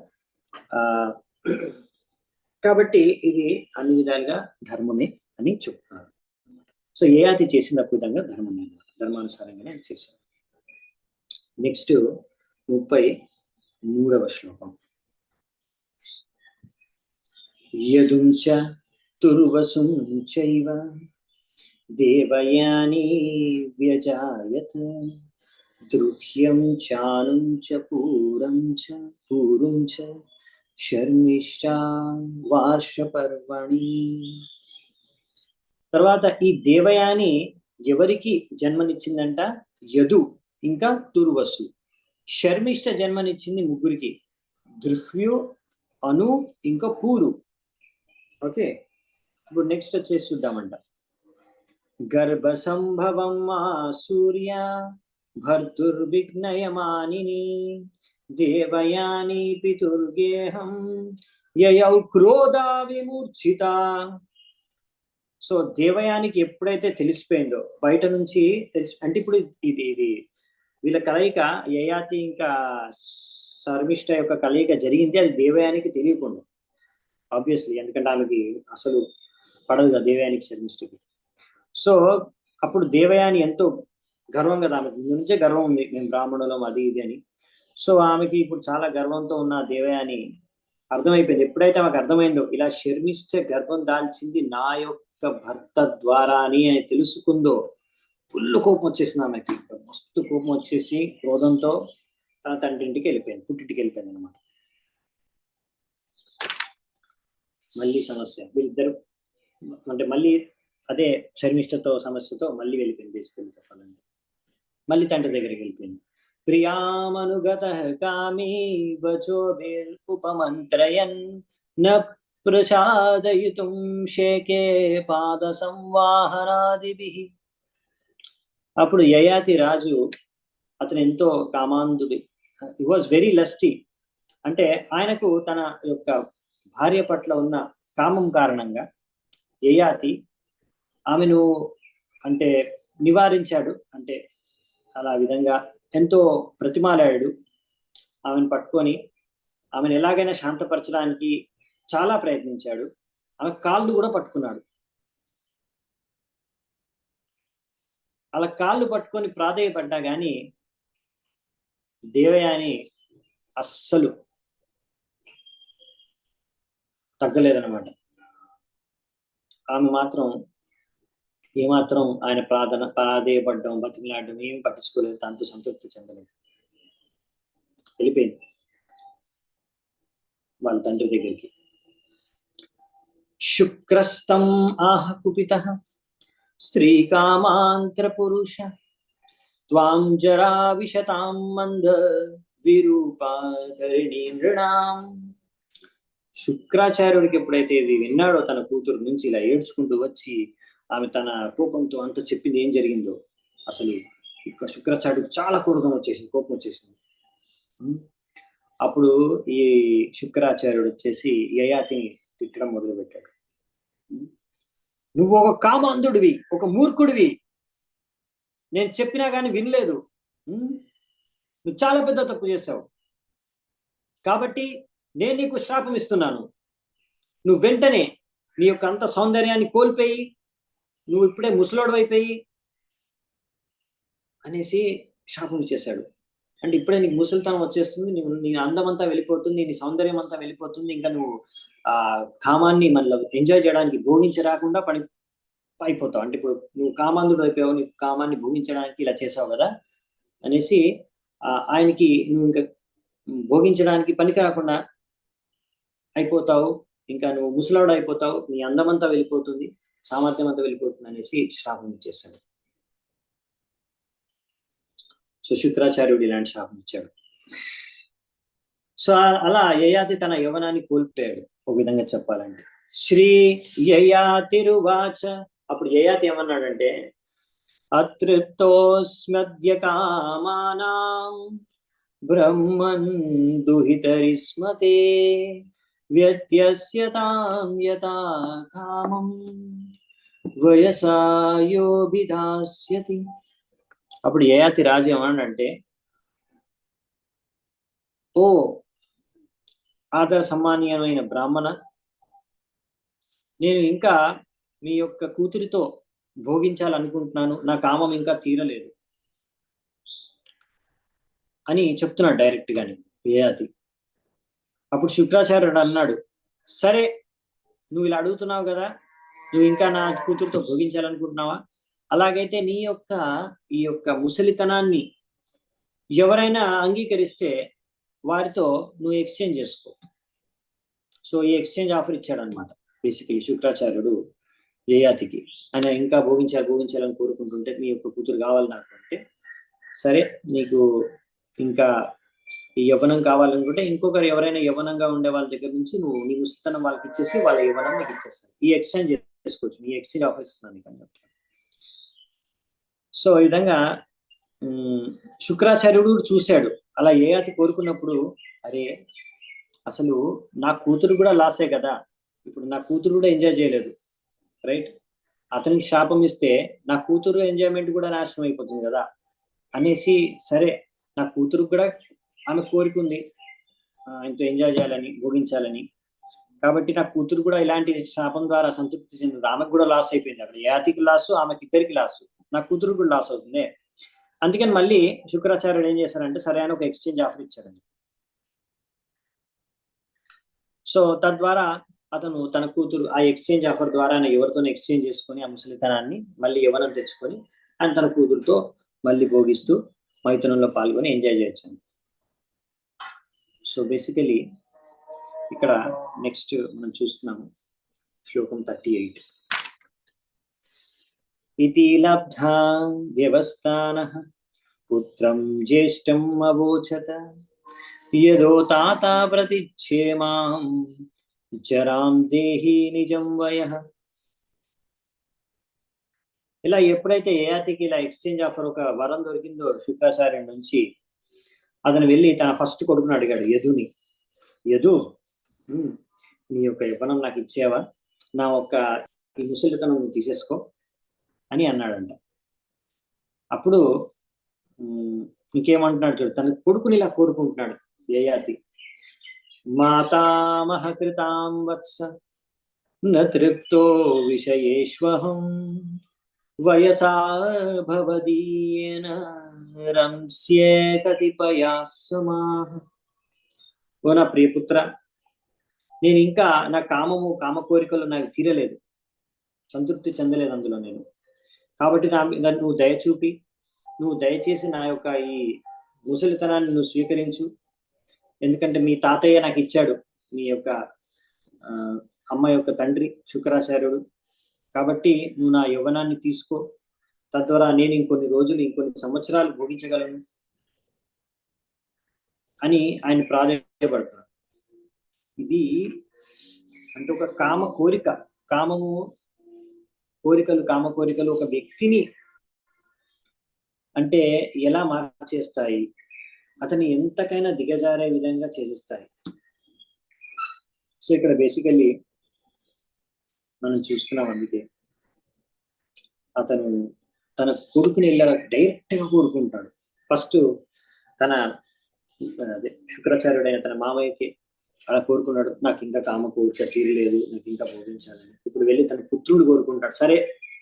B: కాబట్టి ఇది అన్ని విధాలుగా ధర్మమే అని చెప్తున్నారు. సో యయాతి చేసిన విధంగా ధర్మమే అన్నమాట, ధర్మానుసారంగానే చేశారు. నెక్స్ట్ 33వ శ్లోకం. యదుంచ తుర్వసుం చైవ దేవయాని వ్యజాయత దృహ్యం చానుం చ పూరం చ శర్మిష్ఠా వార్షపర్వణి. తర్వాత ఈ దేవయాని ఎవరికి జన్మనిచ్చిందంట? యదు ఇంకా తుర్వసు. శర్మిష్ఠ జన్మనిచ్చింది ముగ్గురికి, దృహ్యు, అను ఇంకా పూరు. ఓకే, ఇప్పుడు నెక్స్ట్ వచ్చేసి చూద్దామంట. గర్భ సంభవం మా సూర్య భర్తుర్విఘ్నయమానిని దేవయాని పితుర్గేహం యయౌ క్రోధా విమూర్ఛిత. సో దేవయానికి ఎప్పుడైతే తెలిసిపోయిందో బయట నుంచి అంటే ఇప్పుడు ఇది వీళ్ళ కలయిక యయాతి ఇంకా శర్మిష్ఠ యొక్క కలయిక జరిగింది, అది దేవయానికి తెలియకుండా ఆబ్వియస్లీ, ఎందుకంటే ఆమెకి అసలు పడదు కదా దేవయానికి శర్మిష్ఠకి. సో అప్పుడు దేవయాని ఎంతో గర్వం కదా, ఆమె నుంచే గర్వం ఉంది, మేము బ్రాహ్మణులం అది ఇది అని. సో ఆమెకి ఇప్పుడు చాలా గర్వంతో ఉన్న దేవయాని అర్థమైపోయింది. ఎప్పుడైతే ఆమెకు అర్థమైందో ఇలా శర్మిష్ఠ గర్భం దాల్చింది నా యొక్క భర్త ద్వారా అని తెలుసుకుందో, ఫుల్ కోపం వచ్చేసింది ఆమెకి, మస్తు కోపం వచ్చేసి క్రోధంతో తన తండ్రింటికి వెళ్ళిపోయింది, పుట్టింటికి వెళ్ళిపోయింది అనమాట. మళ్ళీ సమస్య, వీళ్ళిద్దరు అంటే మళ్ళీ అదే శర్మిష్ఠతో సమస్యతో మళ్ళీ వెళ్ళిపోయింది. తీసుకెళ్ళి చెప్పాలంటే మళ్ళీ తండ్రి దగ్గరికి వెళ్ళిపోయింది. ప్రియామనుగత కామీ వచోభిర్ ఉపమంత్రయన్ న ప్రసాదయితుం శేకే పాద సంవాహనాదిభిః. అప్పుడు యయాతి రాజు, అతను ఎంతో కామాంధుడి, హి వాజ్ వెరీ లస్టీ. అంటే ఆయనకు తన యొక్క భార్య పట్ల ఉన్న కామం కారణంగా యయాతి ఆమెను అంటే నివారించాడు, అంటే అలా విధంగా ఎంతో ప్రతిమాలాడు. ఆమెను పట్టుకొని ఆమెను ఎలాగైనా శాంతపరచడానికి చాలా ప్రయత్నించాడు. ఆమె కాళ్ళు కూడా పట్టుకున్నాడు. అలా కాళ్ళు పట్టుకొని ప్రాధేయపడ్డా కానీ దేవయాని అస్సలు తగ్గలేదన్నమాట. ఆమె మాత్రం ఏమాత్రం ఆయన ప్రాధేయపడ్డం, బతిమలాడడం ఏం పట్టించుకోలేదు, తనతో సంతృప్తి చెందలేదు, వెళ్ళిపోయింది వాళ్ళ తండ్రి దగ్గరికి. శుక్రస్తం ఆహ కుపితః స్త్రీకామాంత్ర పురుష త్వాం జరా విశతాం మంద విరూపాకరిణీ నృణాం. శుక్రాచార్యుడికి ఎప్పుడైతే ఇది విన్నాడో, తన కూతురు నుంచి ఇలా ఏడ్చుకుంటూ వచ్చి ఆమె తన కోపంతో అంత చెప్పింది ఏం జరిగిందో, అసలు శుక్రాచార్యుడికి చాలా కోపం వచ్చేసింది. అప్పుడు ఈ శుక్రాచార్యుడు వచ్చేసి యయాతిని తిట్టడం మొదలుపెట్టాడు. నువ్వు ఒక కామాంధుడివి, ఒక మూర్ఖుడివి, నేను చెప్పినా కానీ వినలేదు, నువ్వు చాలా పెద్ద తప్పు చేశావు, కాబట్టి నేను నీకు శాపం ఇస్తున్నాను. నువ్వు వెంటనే నీ యొక్క అంత సౌందర్యాన్ని కోల్పోయి నువ్వు ఇప్పుడే ముసలోడు అయిపోయి అనేసి శాపం ఇచ్చేశాడు. అంటే ఇప్పుడే నీకు ముసలితనం వచ్చేస్తుంది, నీ అందం అంతా వెళ్ళిపోతుంది, నీ సౌందర్యం అంతా వెళ్ళిపోతుంది, ఇంకా నువ్వు ఆ కామాన్ని మళ్ళీ ఎంజాయ్ చేయడానికి భోగించి రాకుండా అయిపోతావు. అంటే ఇప్పుడు నువ్వు కామాంధుడు అయిపోయావు, నీకు కామాన్ని భోగించడానికి ఇలా చేసావు కదా అనేసి ఆయనకి నువ్వు ఇంకా భోగించడానికి పనికి రాకుండా అయిపోతావు, ఇంకా నువ్వు ముసలాడు అయిపోతావు, నీ అందమంతా వెళ్ళిపోతుంది, సామర్థ్యం అంతా వెళ్ళిపోతుంది అనేసి శాపం ఇచ్చేశాడు. సో శుక్రాచార్యుడు ఇలాంటి శాపం ఇచ్చాడు. సో అలా యయాతి తన యవ్వనాన్ని కోల్పోయాడు ఒక విధంగా చెప్పాలంటే. శ్రీ యయాతిరువాచ, అప్పుడు యయాతి ఏమన్నాడంటే, అతృప్తోస్మ్యద్య కామానాం బ్రహ్మన్ దుహితరిస్మతే వ్యత్యస్యతాం యథా కామం వయసాయోభిదాస్యతి. అప్పుడు యయాతి రాజు ఏమన్నాడంటే, ఓ ఆదర సమ్మానీయమైన బ్రాహ్మణ, నేను ఇంకా మీ యొక్క కూతురితో భోగించాలనుకుంటున్నాను, నా కామం ఇంకా తీరలేదు అని చెప్తున్నాడు డైరెక్ట్ గాని యయాతి. అప్పుడు శుక్రాచార్యుడు అన్నాడు, సరే నువ్వు ఇలా అడుగుతున్నావు కదా, నువ్వు ఇంకా నా కూతురుతో భోగించాలనుకుంటున్నావా? అలాగైతే నీ యొక్క ఈ యొక్క ముసలితనాన్ని ఎవరైనా అంగీకరిస్తే వారితో నువ్వు ఎక్స్చేంజ్ చేసుకో. సో ఈ ఎక్స్చేంజ్ ఆఫర్ ఇచ్చాడు అనమాట బేసికలీ శుక్రాచార్యుడు యయాతికి. ఆయన ఇంకా భోగించాలని కోరుకుంటుంటే, మీ యొక్క కూతురు కావాలని అనుకుంటే, సరే నీకు ఇంకా ఈ యవ్వనం కావాలనుకుంటే ఇంకొకరు ఎవరైనా యవ్వనంగా ఉండే వాళ్ళ దగ్గర నుంచి నువ్వు నీ ముసలితనం వాళ్ళకి ఇచ్చేసి వాళ్ళ యవ్వనం నీకు ఇచ్చేస్తారు, ఈ ఎక్స్చేంజ్ చేసుకోవచ్చు, ఈ ఎక్స్చేంజ్ ఆఫర్ ఇస్తున్నాను నీకు అని చెప్తాను. సో ఈ విధంగా శుక్రాచార్యుడు చూశాడు. అలా యయాతి కోరుకున్నప్పుడు, అరే అసలు నా కూతురు కూడా లాసే కదా, ఇప్పుడు నా కూతురు కూడా ఎంజాయ్ చేయలేదు, రైట్? అతనికి శాపం ఇస్తే నా కూతురు ఎంజాయ్మెంట్ కూడా నాశనం అయిపోతుంది కదా అనేసి, సరే నా కూతురు కూడా ఆమె కోరుకుంది ఆయనతో ఎంజాయ్ చేయాలని, భోగించాలని, కాబట్టి నా కూతురు కూడా ఇలాంటి శాపం ద్వారా సంతృప్తి చెందదు, ఆమెకు కూడా లాస్ అయిపోయింది. అక్కడ యయాతికి లాసు, ఆమెకి ఇద్దరికి లాసు, నా కూతురు కూడా లాస్ అవుతుంది. అందుకని మళ్ళీ శుక్రాచార్యుడు ఏం చేశారంటే, సరే అని ఒక ఎక్స్చేంజ్ ఆఫర్ ఇచ్చారండి. సో తద్వారా అతను తన కూతురు ఆ ఎక్స్చేంజ్ ఆఫర్ ద్వారా ఎవరితో ఎక్స్చేంజ్ చేసుకొని ఆ ముసలితనాన్ని మళ్ళీ యవ్వనం తెచ్చుకొని ఆయన తన కూతురుతో మళ్ళీ భోగిస్తూ మైథునంలో పాల్గొని ఎంజాయ్ చేయొచ్చు. సో బేసికలీ ఇక్కడ నెక్స్ట్ మనం చూస్తున్నాము శ్లోకం 38. ఇతి లబ్ధా వ్యవస్థానః పుత్రం జ్యేష్ఠం అవోచత యదో తాత ప్రతిచ్ఛేమాం చరాం దేహి నిజం వయః. ఇలా ఎప్పుడైతే యయాతికి ఇలా ఎక్స్చేంజ్ ఆఫర్ ఒక వరం దొరికిందో శుక్రాచార్యుడి నుంచి, అతను వెళ్ళి తన ఫస్ట్ కొడుకుని అడిగాడు యదుని, యదు నీ యొక్క యవ్వనం నాకు ఇచ్చేవా, నా యొక్క ఈ ముసలితనం నువ్వు తీసేసుకో అని అన్నాడంట. అప్పుడు ఇంకేమంటున్నాడు చూడు, తన కొడుకుని ఇలా కోరుకుంటున్నాడు యయాతి, మాతామహ కృతాం వత్స న తృప్తో విషయేష్వహం వయసా భవదీయేన రంస్యే కతిపయా సమాః. ఓ నా ప్రియపుత్ర, నేను ఇంకా నా కామ కోరికలు నాకు తీరలేదు, సంతృప్తి చెందలేదు అందులో నేను, కాబట్టి నా మీద నువ్వు దయచూపి నువ్వు దయచేసి నా యొక్క ఈ ముసలితనాన్ని నువ్వు స్వీకరించు. ఎందుకంటే మీ తాతయ్య నాకు ఇచ్చాడు, మీ యొక్క అమ్మ యొక్క తండ్రి శుక్రాచార్యుడు, కాబట్టి నువ్వు నా యవ్వనాన్ని తీసుకో, తద్వారా నేను ఇంకొన్ని సంవత్సరాలు భోగించగలను అని ఆయన ప్రాధాన్యపడతాడు. ఇది అంటే ఒక కామ కోరికలు ఒక వ్యక్తిని అంటే ఎలా మార్చేస్తాయి, అతని ఎంతకైనా దిగజారే విధంగా చేసేస్తాయి. సో ఇక్కడ బేసికల్లీ మనం చూస్తున్నాం, అందుకే అతను తన కొడుకుని వెళ్ళాల డైరెక్ట్ గా కోరుకుంటాడు. ఫస్ట్ తన శుక్రాచార్యుడైన తన మామయ్యకి అలా కోరుకున్నాడు, నాకు ఇంకా కామ కోరిక తీరలేదు, నాకు ఇంకా భోగించాలని. ఇప్పుడు వెళ్ళి తన పుత్రుడు కోరుకుంటాడు, సరే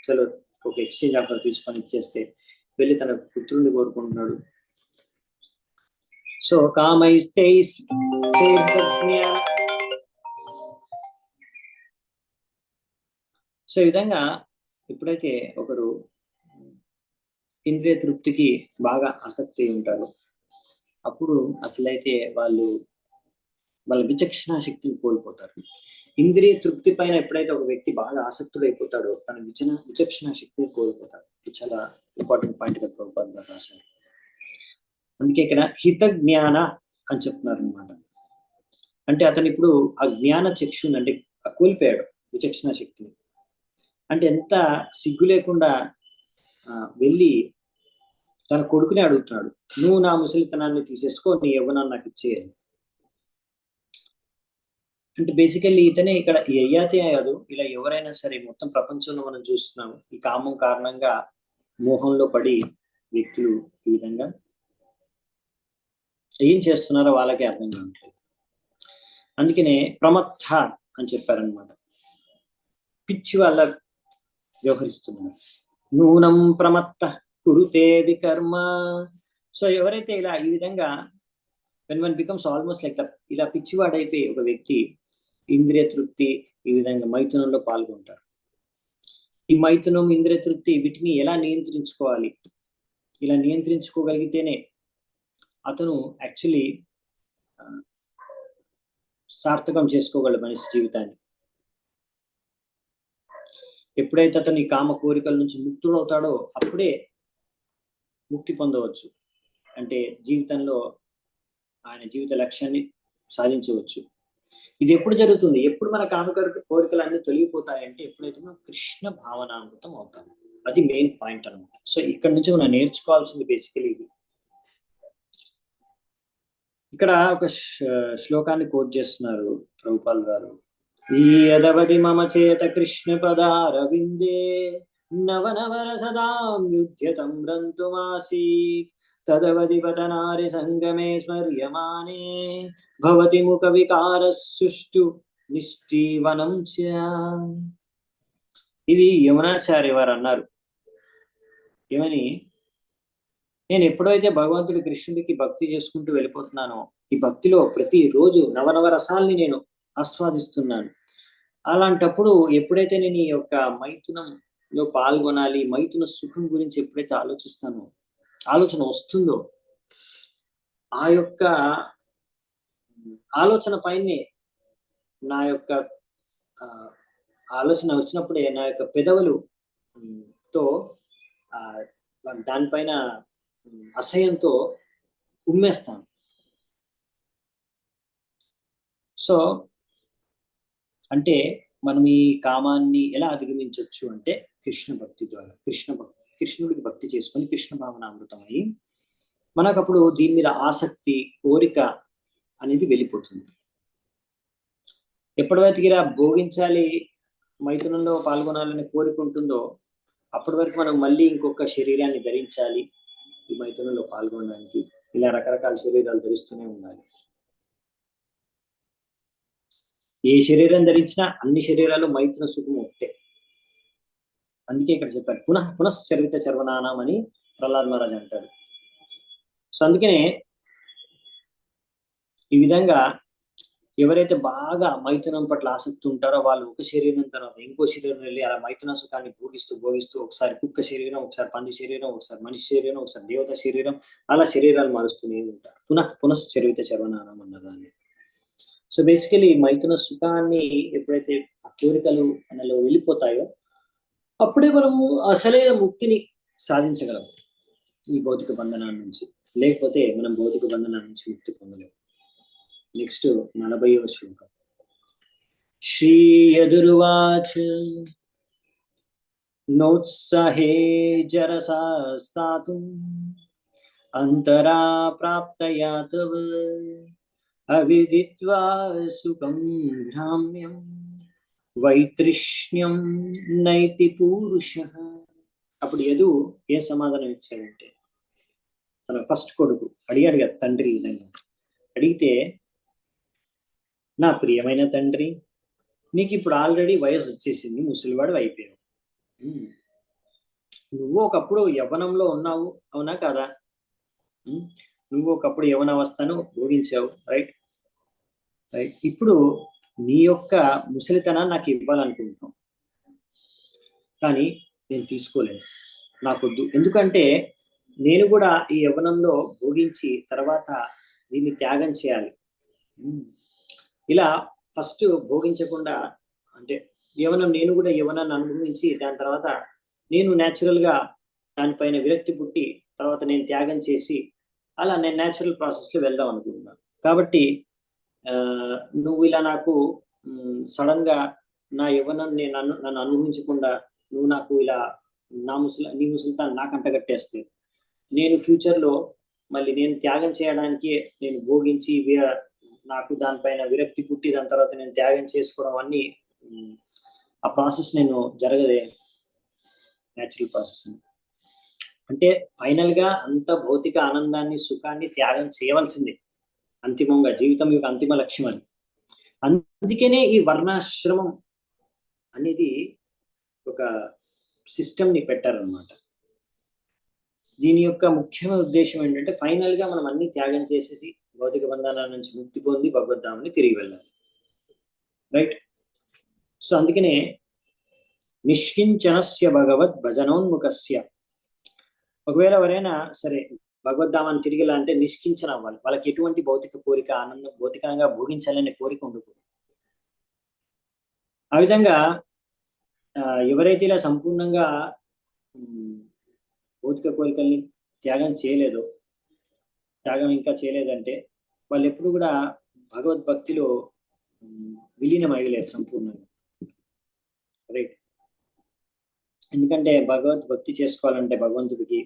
B: చలో ఒక ఎక్స్చేంజ్ ఆఫర్ తీసుకొని ఇచ్చేస్తే వెళ్ళి తన పుత్రుడిని కోరుకుంటున్నాడు. సో కామైస్తే సో ఈ విధంగా ఎప్పుడైతే ఒకరు ఇంద్రియ తృప్తికి బాగా ఆసక్తి ఉంటారు, అప్పుడు అసలైతే వాళ్ళ విచక్షణ శక్తిని కోల్పోతారు. ఇంద్రియ తృప్తి పైన ఎప్పుడైతే ఒక వ్యక్తి బాగా ఆసక్తుడైపోతాడో తన విచక్షణ శక్తిని కోల్పోతాడు. ఇది చాలా ఇంపార్టెంట్ పాయింట్ గా ప్రభుపాద రాశారు. అందుకే ఇక్కడ హిత జ్ఞాన అని చెప్తున్నారు అనమాట. అంటే అతను ఇప్పుడు ఆ జ్ఞాన చక్షుని అంటే కోల్పోయాడు విచక్షణ శక్తిని. అంటే ఎంత సిగ్గు లేకుండా వెళ్ళి తన కొడుకునే అడుగుతున్నాడు, నువ్వు నా ముసలితనాన్ని తీసేసుకో, నీ యవ్వనాన్ని నాకు ఇచ్చేయాలి. అంటే బేసికల్లీ ఇతనే ఇక్కడ యయాతి కాదు, ఇలా ఎవరైనా సరే మొత్తం ప్రపంచంలో మనం చూస్తున్నాము, ఈ కామం కారణంగా మోహంలో పడి వ్యక్తులు ఈ విధంగా ఏం చేస్తున్నారో వాళ్ళకే అర్థం కావట్లేదు. అందుకనే ప్రమత్త అని చెప్పారనమాట. పిచ్చి వాళ్ళ వ్యవహరిస్తున్నారు. నూనం ప్రమత్త కురుతే వికర్మ. సో ఎవరైతే ఇలా ఈ విధంగా when one becomes almost like that, ఇలా పిచ్చివాడైపోయి ఒక వ్యక్తి ఇంద్రియ తృప్తి ఈ విధంగా మైథునంలో పాల్గొంటారు. ఈ మైథునం, ఇంద్రియ తృప్తి వీటిని ఎలా నియంత్రించుకోవాలి, ఇలా నియంత్రించుకోగలిగితేనే అతను యాక్చువల్లీ సార్థకం చేసుకోగలడు మనిషి జీవితాన్ని. ఎప్పుడైతే అతను ఈ కామ కోరికల నుంచి ముక్తుడవుతాడో అప్పుడే ముక్తి పొందవచ్చు. అంటే జీవితంలో ఆయన జీవిత లక్ష్యాన్ని సాధించవచ్చు. ఇది ఎప్పుడు జరుగుతుంది? ఎప్పుడు మన కామ కోరికలు అన్ని తొలగిపోతాయంటే ఎప్పుడైతే మనం కృష్ణ భావనామృతం అవుతాము. అది మెయిన్ పాయింట్ అనమాట. సో ఇక్కడ నుంచి మనం నేర్చుకోవాల్సింది బేసికలీ ఇది. ఇక్కడ ఒక శ్లోకాన్ని కోట్ చేస్తున్నారు ప్రభుపాల్ గారు. యదవది మమ చేత కృష్ణ పదారవిందే నవనవర సదాం యుధ్యతం రంతుమాసీత్ తదవది పతనారి సంగమే స్మర్యమానే భవతి ముఖ వికార సుష్టు నిష్ఠీవనం చ. ఇది యమునాచార్య వారు అన్నారు. ఏమని? నేను ఎప్పుడైతే భగవంతుడి కృష్ణుడికి భక్తి చేసుకుంటూ వెళ్ళిపోతున్నానో, ఈ భక్తిలో ప్రతి రోజు నవనవ రసాల్ని నేను ఆస్వాదిస్తున్నాను. అలాంటప్పుడు ఎప్పుడైతే నేను ఈ యొక్క మైథునంలో పాల్గొనాలి, మైథున సుఖం గురించి ఎప్పుడైతే ఆలోచన వస్తుందో, ఆ యొక్క ఆలోచన పైనే నా యొక్క ఆలోచన వచ్చినప్పుడే నా యొక్క పెదవులు తో దానిపైన అసహ్యంతో ఉమ్మేస్తాను. సో అంటే మనం ఈ కామాన్ని ఎలా అధిగమించవచ్చు అంటే కృష్ణ భక్తి ద్వారా, కృష్ణుడికి భక్తి చేసుకొని కృష్ణ భావనామృతమై మనకు అప్పుడు దీని మీద ఆసక్తి, కోరిక అనేది వెళ్ళిపోతుంది. ఎప్పటివరకు ఇలా భోగించాలి, మైథునంలో పాల్గొనాలని కోరిక ఉంటుందో అప్పటి వరకు మనం మళ్ళీ ఇంకొక శరీరాన్ని ధరించాలి ఈ మైథునంలో పాల్గొనడానికి. ఇలా రకరకాల శరీరాలు ధరిస్తూనే ఉండాలి. ఏ శరీరం ధరించినా అన్ని శరీరాలు మైథున సుఖము ఒకటే. అందుకే ఇక్కడ చెప్పారు పునశ్చరిత చర్వనానం అని ప్రహ్లాద్ మహారాజ్ అంటారు. సో అందుకనే ఈ విధంగా ఎవరైతే బాగా మైథునం పట్ల ఆసక్తి ఉంటారో వాళ్ళు ఒక శరీరం తర్వాత ఇంకో శరీరం వెళ్ళి అలా మైథున సుఖాన్ని భోగిస్తూ ఒకసారి కుక్క శరీరం, ఒకసారి పంది శరీరం, ఒకసారి మనిషి శరీరం, ఒకసారి దేవత శరీరం, అలా శరీరాలు మారుస్తూనే ఉంటారు. పునశ్చరిత చర్వనానం అన్నదాన్ని. సో బేసికలీ మైథున సుఖాన్ని ఎప్పుడైతే ఆ కోరికలు మనలో వెళ్ళిపోతాయో అప్పుడే మనము అసలైన ముక్తిని సాధించగలము ఈ భౌతిక బంధనాల నుంచి. లేకపోతే మనం భౌతిక బంధనాల నుంచి ముక్తి పొందలేము. నెక్స్ట్ 40వ శ్లోకం. శ్రీ యదుర్వాచ నోత్సాహే జరసా స్థాతుం అంతరా ప్రాప్తయా తవ అవిదిత్వా సుఖం గ్రామ్యం వైతృష్ణ్యం నైతి పూరుష. అప్పుడు యదు ఏ సమాధానం ఇచ్చాడంటే, తన ఫస్ట్ కొడుకు అడిగాడు కదా తండ్రి విధంగా అడిగితే, నా ప్రియమైన తండ్రి, నీకు ఇప్పుడు ఆల్రెడీ వయసు వచ్చేసింది, ముసలివాడు అయిపోయావు. నువ్వు ఒకప్పుడు యవ్వనంలో ఉన్నావు, అవునా కాదా? నువ్వు ఒకప్పుడు యవ్వనావస్థను భోగించావు, రైట్? ఇప్పుడు నీ యొక్క ముసలితనాన్ని నాకు ఇవ్వాలనుకుంటున్నావు, కానీ నేను తీసుకోలేను, నాకొద్దు. ఎందుకంటే నేను కూడా ఈ యవ్వనంలో భోగించి తర్వాత దీన్ని త్యాగం చేయాలి. ఇలా ఫస్ట్ భోగించకుండా, అంటే నేను కూడా యవ్వనాన్ని అనుభవించి దాని తర్వాత నేను న్యాచురల్గా దానిపైన విరక్తి పుట్టి తర్వాత నేను త్యాగం చేసి అలా నేను న్యాచురల్ ప్రాసెస్లో వెళ్దాం అనుకుంటున్నాను. కాబట్టి నువ్వు ఇలా నాకు సడన్ గా నా యవ్వనాన్ని నన్ను అనుభవించకుండా నువ్వు నాకు ఇలా నీ ముసలితాన్ని నాకు అంటగట్టేస్తే నేను ఫ్యూచర్లో మళ్ళీ నేను త్యాగం చేయడానికి నేను భోగించి నాకు దానిపైన విరక్తి పుట్టి దాని తర్వాత నేను త్యాగం చేసుకోవడం అన్ని ఆ ప్రాసెస్ నేను జరగదే, న్యాచురల్ ప్రాసెస్. అంటే ఫైనల్ గా అంత భౌతిక ఆనందాన్ని సుఖాన్ని త్యాగం చేయవలసిందే అంతిమంగా, జీవితం యొక్క అంతిమ లక్ష్యం అని. అందుకనే ఈ వర్ణాశ్రమం అనేది ఒక సిస్టమ్ ని పెట్టారనమాట. దీని యొక్క ముఖ్యమైన ఉద్దేశం ఏంటంటే ఫైనల్ గా మనం అన్ని త్యాగం చేసేసి భౌతిక బంధనాల నుంచి ముక్తి పొంది భగవద్ధామని తిరిగి వెళ్ళాలి, రైట్? సో అందుకనే నిష్కించనస్య భగవద్ భజనోన్ముఖస్య, ఒకవేళ ఎవరైనా సరే భగవద్ధామాన్ని తిరిగి అంటే నిష్కించన అవ్వాలి. వాళ్ళకి ఎటువంటి భౌతిక కోరిక, ఆనందం, భౌతికంగా భోగించాలనే కోరిక ఉండకూడదు. ఆ విధంగా ఎవరైతే ఇలా సంపూర్ణంగా భౌతిక కోరికల్ని త్యాగం చేయలేదో, త్యాగం ఇంకా చేయలేదంటే వాళ్ళు ఎప్పుడు కూడా భగవద్భక్తిలో విలీనం అయ్యలేరు సంపూర్ణంగా, రైట్? ఎందుకంటే భగవద్భక్తి చేసుకోవాలంటే భగవంతుడికి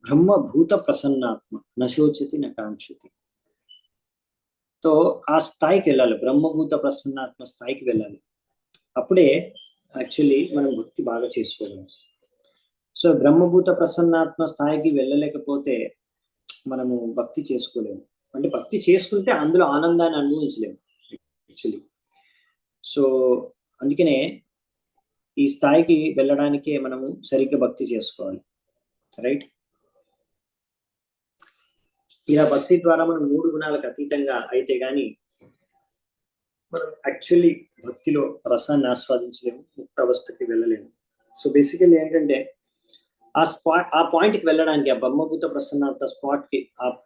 B: బ్రహ్మభూత ప్రసన్నాత్మ నశోచతి నకాంక్షతి. సో ఆ స్థాయికి వెళ్ళాలి, బ్రహ్మభూత ప్రసన్నాత్మ స్థాయికి వెళ్ళాలి. అప్పుడే యాక్చువల్లీ మనం భక్తి బాగా చేసుకోలేము. సో బ్రహ్మభూత ప్రసన్నాత్మ స్థాయికి వెళ్ళలేకపోతే మనము భక్తి చేసుకోలేము. అంటే భక్తి చేసుకుంటే అందులో ఆనందాన్ని అనుభవించలేము యాక్చువల్లీ. సో అందుకనే ఈ స్థాయికి వెళ్ళడానికే మనము సరిగ్గా భక్తి చేసుకోవాలి, రైట్? ఇలా భక్తి ద్వారా మనం 3 గుణాలకు అతీతంగా అయితే గాని మనం యాక్చువల్లీ భక్తిలో రసాన్ని ఆస్వాదించలేము, ముక్త అవస్థకి వెళ్ళలేము. సో బేసికల్లీ ఏంటంటే ఆ పాయింట్కి వెళ్ళడానికి, ఆ బ్రహ్మభూత ప్రసన్నత స్పాట్కి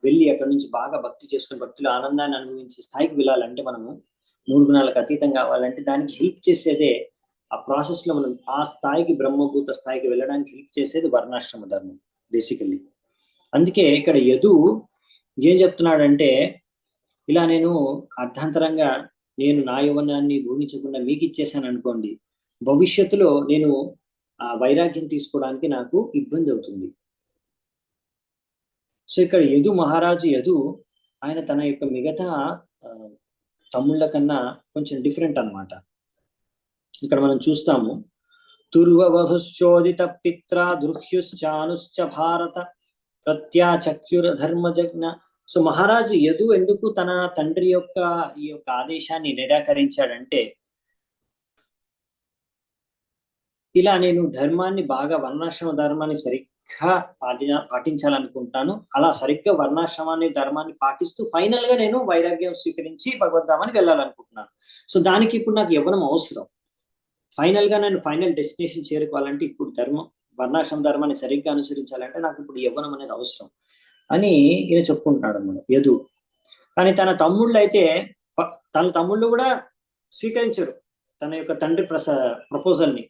B: వెళ్ళి అక్కడ నుంచి బాగా భక్తి చేసుకుని భక్తిలో ఆనందాన్ని అనుభవించే స్థాయికి వెళ్ళాలంటే మనము 3 గుణాలకు అతీతం కావాలంటే దానికి హెల్ప్ చేసేదే ఆ ప్రాసెస్ లో మనం ఆ స్థాయికి, బ్రహ్మభూత స్థాయికి వెళ్ళడానికి హెల్ప్ చేసేది వర్ణాశ్రమ ధర్మం బేసికల్లీ. అందుకే ఇక్కడ యదు ఏం చెప్తున్నాడంటే, ఇలా నేను అర్ధాంతరంగా నేను నా యవ్వనాన్ని భోగించకుండా మీకు ఇచ్చేసాను అనుకోండి, భవిష్యత్తులో నేను ఆ వైరాగ్యం తీసుకోవడానికి నాకు ఇబ్బంది అవుతుంది. సో ఇక్కడ యదు మహారాజు యదు ఆయన తన యొక్క మిగతా తమ్ముళ్ళ కన్నా కొంచెం డిఫరెంట్ అన్నమాట. ఇక్కడ మనం చూస్తాము, తుర్వవహుశ్చోదిత పిత్ర దృహ్యుశ్చానుశ్చ భారత ప్రత్యాచక్యుర ధర్మజజ్ఞ. సో మహారాజు యదు ఎందుకు తన తండ్రి యొక్క ఈ యొక్క ఆదేశాన్ని నిరాకరించాడంటే, ఇలా నేను ధర్మాన్ని బాగా వర్ణాశ్రమ ధర్మాన్ని సరిగ్గా పాటించాలనుకుంటాను, అలా సరిగ్గా వర్ణాశ్రమాన్ని ధర్మాన్ని పాటిస్తూ ఫైనల్ గా నేను వైరాగ్యం స్వీకరించి భగవద్ధామానికి వెళ్ళాలనుకుంటున్నాను. సో దానికి ఇప్పుడు నాకు యవ్వనం అవసరం. ఫైనల్ గా నేను ఫైనల్ డెస్టినేషన్ చేరుకోవాలంటే ఇప్పుడు వర్ణాశ్రమ ధర్మాన్ని సరిగ్గా అనుసరించాలంటే నాకు ఇప్పుడు యవ్వనం అనేది అవసరం అని ఈయన చెప్పుకుంటున్నాడు అన్నమాట యదు. కానీ తన తమ్ముళ్ళు కూడా స్వీకరించారు తన యొక్క తండ్రి ప్రపోజల్ని.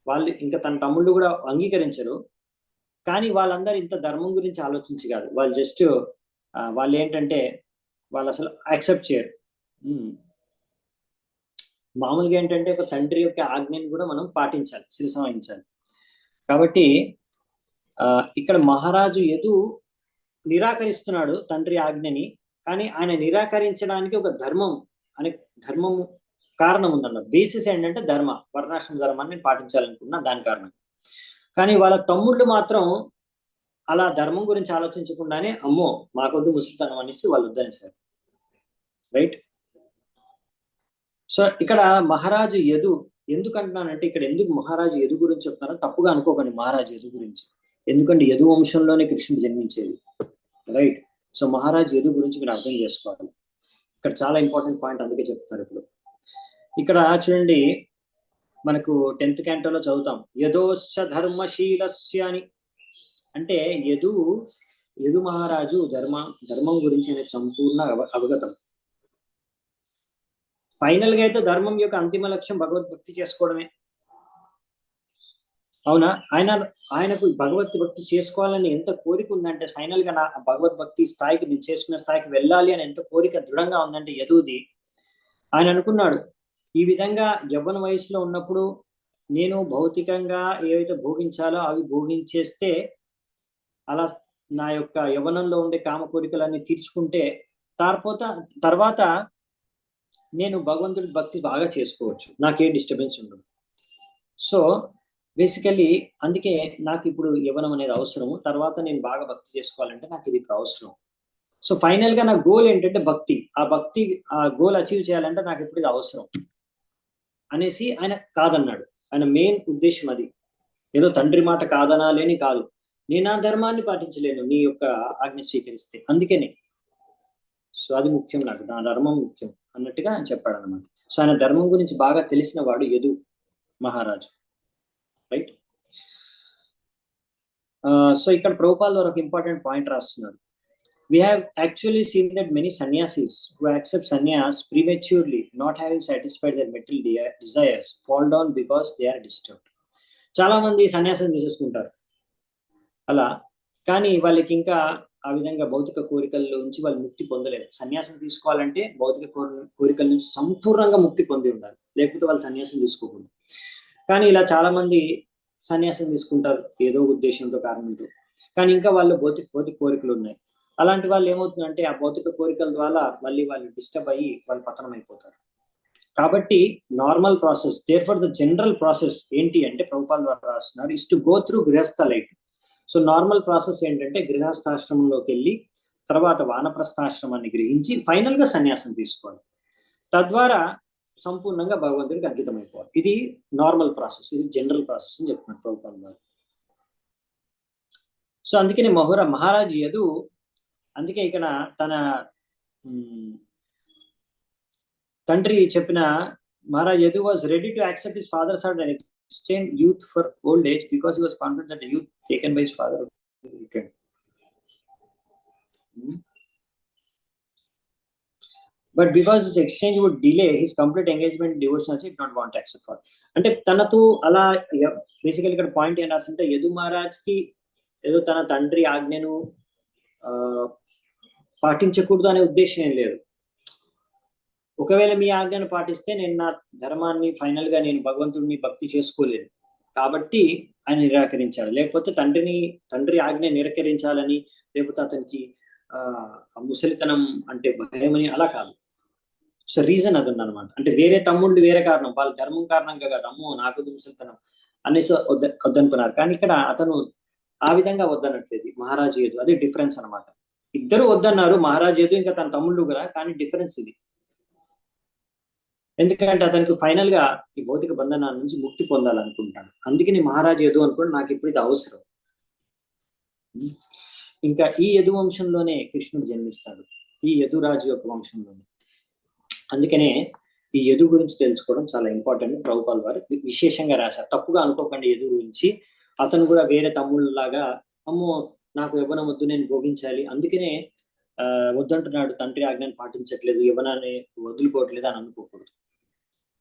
B: వాళ్ళు ఇంకా తన తమ్ముళ్ళు కూడా అంగీకరించరు. కానీ వాళ్ళందరూ ఇంత ధర్మం గురించి ఆలోచించి కాదు, వాళ్ళు జస్ట్ వాళ్ళు ఏంటంటే వాళ్ళు అసలు యాక్సెప్ట్ చేయరు. మామూలుగా ఏంటంటే ఒక తండ్రి యొక్క ఆజ్ఞని కూడా మనం పాటించాలి, శిరస వహించాలి. కాబట్టి ఇక్కడ మహారాజు యదు నిరాకరిస్తున్నాడు తండ్రి ఆజ్ఞని, కానీ ఆయన నిరాకరించడానికి ఒక ధర్మం కారణం ఉందన్న. బేసిస్ ఏంటంటే వర్ణాశ్రమ ధర్మాన్ని పాటించాలనుకున్నా దాని కారణం. కానీ వాళ్ళ తమ్ముళ్ళు మాత్రం అలా ధర్మం గురించి ఆలోచించకుండానే అమ్మో మాకొద్దు ముసలితనం అనేసి వాళ్ళు వద్దనేసారు, రైట్? సో ఇక్కడ మహారాజు యదు ఎందుకంటున్నానంటే, ఇక్కడ ఎందుకు మహారాజు యదు గురించి చెప్తానో తప్పుగా అనుకోకండి. మహారాజు యదు గురించి ఎందుకంటే యదు వంశంలోనే కృష్ణుడు జన్మించేది, రైట్? సో మహారాజు యదు గురించి మీరు అర్థం చేసుకోవాలి. ఇక్కడ చాలా ఇంపార్టెంట్ పాయింట్, అందుకే చెప్తారు. ఇప్పుడు ఇక్కడ చూడండి, మనకు 10th క్యాంటోలో చదువుతాం, యదోశ్చ ధర్మశీలస్య అని. అంటే యదు మహారాజు ధర్మం గురించి అనేది సంపూర్ణ అవగతం. ఫైనల్ గా అయితే ధర్మం యొక్క అంతిమ లక్ష్యం భగవద్భక్తి చేసుకోవడమే, అవునా? ఆయనకు భగవద్భక్తి చేసుకోవాలని ఎంత కోరిక ఉందంటే, ఫైనల్ గా నా భగవద్భక్తి స్థాయికి నేను చేసుకునే స్థాయికి వెళ్ళాలి అని ఎంత కోరిక దృఢంగా ఉందంటే యదుది. ఆయన అనుకున్నాడు, ఈ విధంగా యవ్వన వయసులో ఉన్నప్పుడు నేను భౌతికంగా ఏవైతే భోగించాలో అవి భోగించేస్తే అలా నా యొక్క యవ్వనంలో ఉండే కామ కోరికలన్నీ తీర్చుకుంటే తర్వాత నేను భగవంతుడి భక్తి బాగా చేసుకోవచ్చు, నాకేం డిస్టర్బెన్స్ ఉండదు. సో బేసికల్లీ అందుకే నాకు ఇప్పుడు యవ్వనం అనేది అవసరము, తర్వాత నేను బాగా భక్తి చేసుకోవాలంటే నాకు ఇది ఇప్పుడు అవసరం. సో ఫైనల్ గా నా గోల్ ఏంటంటే భక్తి. ఆ గోల్ అచీవ్ చేయాలంటే నాకు ఇప్పుడు ఇది అవసరం అనేసి ఆయన కాదన్నాడు. ఆయన మెయిన్ ఉద్దేశం అది. ఏదో తండ్రి మాట కాదనాలేని కాదు, నేను ఆ ధర్మాన్ని పాటించలేను నీ యొక్క ఆజ్ఞ స్వీకరిస్తే, అందుకనే. సో అది ముఖ్యం, నాకు నా ధర్మం ముఖ్యం అన్నట్టుగా ఆయన చెప్పాడు అనమాట. సో ఆయన ధర్మం గురించి బాగా తెలిసిన వాడు యదు మహారాజు, రైట్. సో ఇక్కడ ప్రభుపాల్ ద్వారా ఒక ఇంపార్టెంట్ పాయింట్ రాస్తున్నాడు. We have actually seen that many sannyasis who accept sannyas prematurely, not having satisfied their material desires, fall down because they are disturbed. చాలా మంది సన్యాసం తీసేసుకుంటారు అలా, కానీ వాళ్ళకి ఇంకా ఆ విధంగా భౌతిక కోరికల నుంచి వాళ్ళు ముక్తి పొందలేదు. సన్యాసం తీసుకోవాలంటే భౌతిక కోరికల నుంచి సంపూర్ణంగా ముక్తి పొంది ఉండాలి, లేకపోతే వాళ్ళు సన్యాసం తీసుకోకూడదు. కానీ ఇలా చాలా మంది సన్యాసం తీసుకుంటారు ఏదో ఉద్దేశంతో, కారణంతో, కానీ ఇంకా వాళ్ళు భౌతిక కోరికలు ఉన్నాయి. అలాంటి వాళ్ళు ఏమవుతుందంటే ఆ భౌతిక కోరికల ద్వారా మళ్ళీ వాళ్ళు డిస్టర్బ్ అయ్యి వాళ్ళు పతనం అయిపోతారు. కాబట్టి normal process, there for the general process ఏంటి అంటే ప్రభుపాల్ ద్వారా రాస్తున్నారు, is to go through grihastha life. So normal process ఏంటంటే గృహస్థాశ్రమంలోకి వెళ్ళి తర్వాత వానప్రస్థాశ్రమాన్ని గ్రహించి ఫైనల్ గా సన్యాసం తీసుకోవాలి. తద్వారా సంపూర్ణంగా భగవంతుడికి అంకితం అయిపోవాలి. ఇది నార్మల్ ప్రాసెస్, ఇది జనరల్ ప్రాసెస్ అని చెప్తున్నారు ప్రభుపాల్ గారు. సో అందుకని మహారాజు యదు, అందుకే ఇక్కడ తన తండ్రి చెప్పిన Maharaj Yadu was ready to accept his father's order and exchange youth for old age because he was confident that the youth taken by his father return. But because this exchange would delay his complete engagement in devotional, he did not want to accept for. అంటే తనతో అలా బేసికల్ ఇక్కడ point ఏం రాస్తుంటే యదు మహారాజ్ కి ఏదో తన తండ్రి ఆజ్ఞను పాటించకూడదు అనే ఉద్దేశం ఏం లేదు. ఒకవేళ మీ ఆజ్ఞను పాటిస్తే నేను నా ధర్మాన్ని ఫైనల్ గా నేను భగవంతుడిని భక్తి చేసుకోలేను కాబట్టి ఆయన నిరాకరించాడు. లేకపోతే తండ్రి ఆజ్ఞ నిరాకరించాలని, లేకపోతే అతనికి ముసలితనం అంటే భయమని అలా కాదు. సో రీజన్ అది ఉందన్నమాట. అంటే వేరే తమ్ముళ్ళు వేరే కారణం, వాళ్ళ ధర్మం కారణంగా కాదు, అమ్మో నాకు ముసలితనం అనేసి వద్దనుకున్నారు. కానీ ఇక్కడ అతను ఆ విధంగా వద్దనట్లేదు మహారాజు యదు. అదే డిఫరెన్స్ అనమాట. ఇద్దరు వద్దన్నారు, మహారాజు యదు ఇంకా తన తమ్ముళ్ళు కూడా, కానీ డిఫరెన్స్ ఇది. ఎందుకంటే అతనికి ఫైనల్ గా ఈ భౌతిక బంధనాల నుంచి ముక్తి పొందాలనుకుంటాడు. అందుకని మహారాజు యదు అనుకోండి నాకు ఇప్పుడు ఇది అవసరం. ఇంకా ఈ యదు వంశంలోనే కృష్ణుడు జన్మిస్తాడు, ఈ యదురాజు యొక్క వంశంలోనే. అందుకనే ఈ యదు గురించి తెలుసుకోవడం చాలా ఇంపార్టెంట్. ప్రభుపాల్ వారు విశేషంగా రాశారు. తప్పుగా అనుకోకండి యదు గురించి. అతను కూడా వేరే తమ్ముళ్ళలాగా అమ్మో నాకు యవ్వనం వద్దు, నేను భోగించాలి, అందుకనే వద్దంటున్నాడు, తండ్రి ఆజ్ఞను పాటించట్లేదు, యవ్వనాన్ని వదిలిపోవట్లేదు అని అనుకోకూడదు.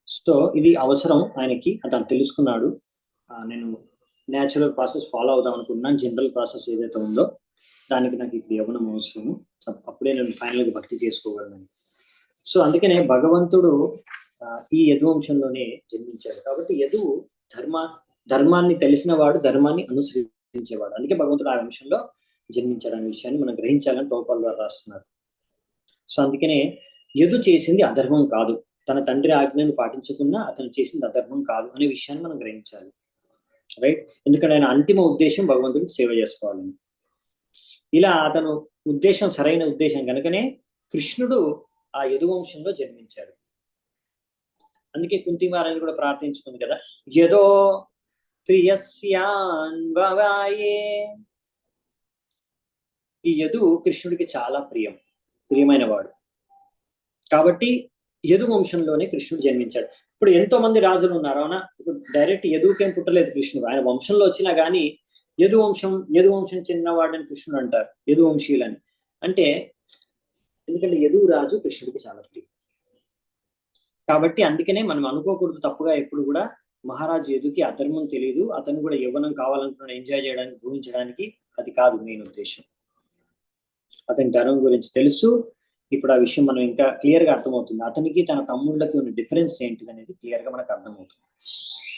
B: సో ఇది అవసరం ఆయనకి, అతను తెలుసుకున్నాడు. నేను న్యాచురల్ ప్రాసెస్ ఫాలో అవుదాం అనుకున్నాను, జనరల్ ప్రాసెస్ ఏదైతే ఉందో దానికి నాకు ఇప్పుడు యవ్వనం అవసరము, అప్పుడే నేను ఫైనల్గా భక్తి చేసుకోగలను. సో అందుకనే భగవంతుడు ఈ యదు వంశంలోనే జన్మించాడు. కాబట్టి యదు ధర్మాన్ని తెలిసిన వాడు, ధర్మాన్ని అనుసరించేవాడు. అందుకే భగవంతుడు ఆ వంశంలో జన్మించాడు అనే విషయాన్ని మనం గ్రహించాలని ప్రభుపాల్ గారు రాస్తున్నారు. సో అందుకనే యదు చేసింది అధర్మం కాదు, తన తండ్రి ఆజ్ఞను పాటించకుండా అతను చేసింది అధర్మం కాదు అనే విషయాన్ని మనం గ్రహించాలి, రైట్. ఎందుకంటే ఆయన అంతిమ ఉద్దేశం భగవంతుడికి సేవ చేసుకోవాలని. ఇలా అతను ఉద్దేశం సరైన ఉద్దేశం కనుకనే కృష్ణుడు ఆ యదు వంశంలో జన్మించాడు. అందుకే కుంతి మహారాణి కూడా ప్రార్థించుకుంది కదా, యదో ప్రియస్యాన్వవాయే. ఈ యదు కృష్ణుడికి చాలా ప్రియమైన వాడు కాబట్టి యదు వంశంలోనే కృష్ణుడు జన్మించాడు. ఇప్పుడు ఎంతో మంది రాజులు ఉన్నారు, అవునా. ఇప్పుడు డైరెక్ట్ యదుకేం పుట్టలేదు కృష్ణుడు, ఆయన వంశంలో వచ్చినా కానీ యదు వంశం చెందినవాడని కృష్ణుడు అంటారు, యదు వంశీయులని. అంటే ఎందుకంటే యదు రాజు కృష్ణుడికి చాలా ప్రియం కాబట్టి. అందుకనే మనం అనుకోకూడదు తప్పుగా ఎప్పుడు కూడా మహారాజు యదుకి అధర్మం తెలియదు, అతను కూడా యవ్వనం కావాలనుకున్నాడు ఎంజాయ్ చేయడానికి, ఊహించడానికి, అది కాదు మెయిన్ ఉద్దేశం. అతని ధర్మం గురించి తెలుసు. ఇప్పుడు ఆ విషయం మనం ఇంకా క్లియర్ గా అర్థమవుతుంది, అతనికి తన తమ్ముళ్ళకి ఉన్న డిఫరెన్స్ ఏంటిది అనేది క్లియర్ గా మనకు అర్థమవుతుంది.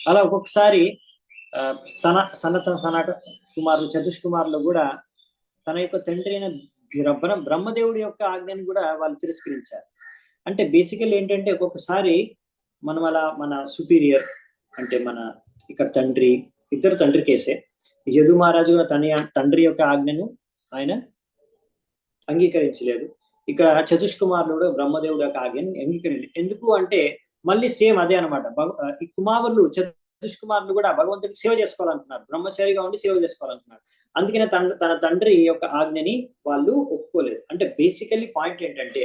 B: అలా ఒక్కొక్కసారి సనత కుమారులు చతుష్కుమారులు కూడా తన యొక్క తండ్రి అయిన బ్రహ్మదేవుడి యొక్క ఆజ్ఞని కూడా వాళ్ళు తిరస్కరించారు. అంటే బేసికల్ ఏంటంటే ఒక్కొక్కసారి మనం అలా మన సుపీరియర్ అంటే మన ఇక్కడ తండ్రి ఇద్దరు తండ్రి కేసే, యదు మహారాజు తండ్రి యొక్క ఆజ్ఞను ఆయన అంగీకరించలేదు. ఇక్కడ చతుష్కుమారుడు బ్రహ్మదేవుడి యొక్క ఆజ్ఞని అంగీకరించలేదు. ఎందుకు అంటే మళ్ళీ సేమ్ అదే అనమాట. ఈ కుమారులు చతుష్కుమారులు కూడా భగవంతుడికి సేవ చేసుకోవాలనుకున్నారు, బ్రహ్మచారిగా ఉండి సేవ చేసుకోవాలనుకున్నారు. అందుకనే తన తండ్రి యొక్క ఆజ్ఞని వాళ్ళు ఒప్పుకోలేదు. అంటే బేసికల్లీ పాయింట్ ఏంటంటే,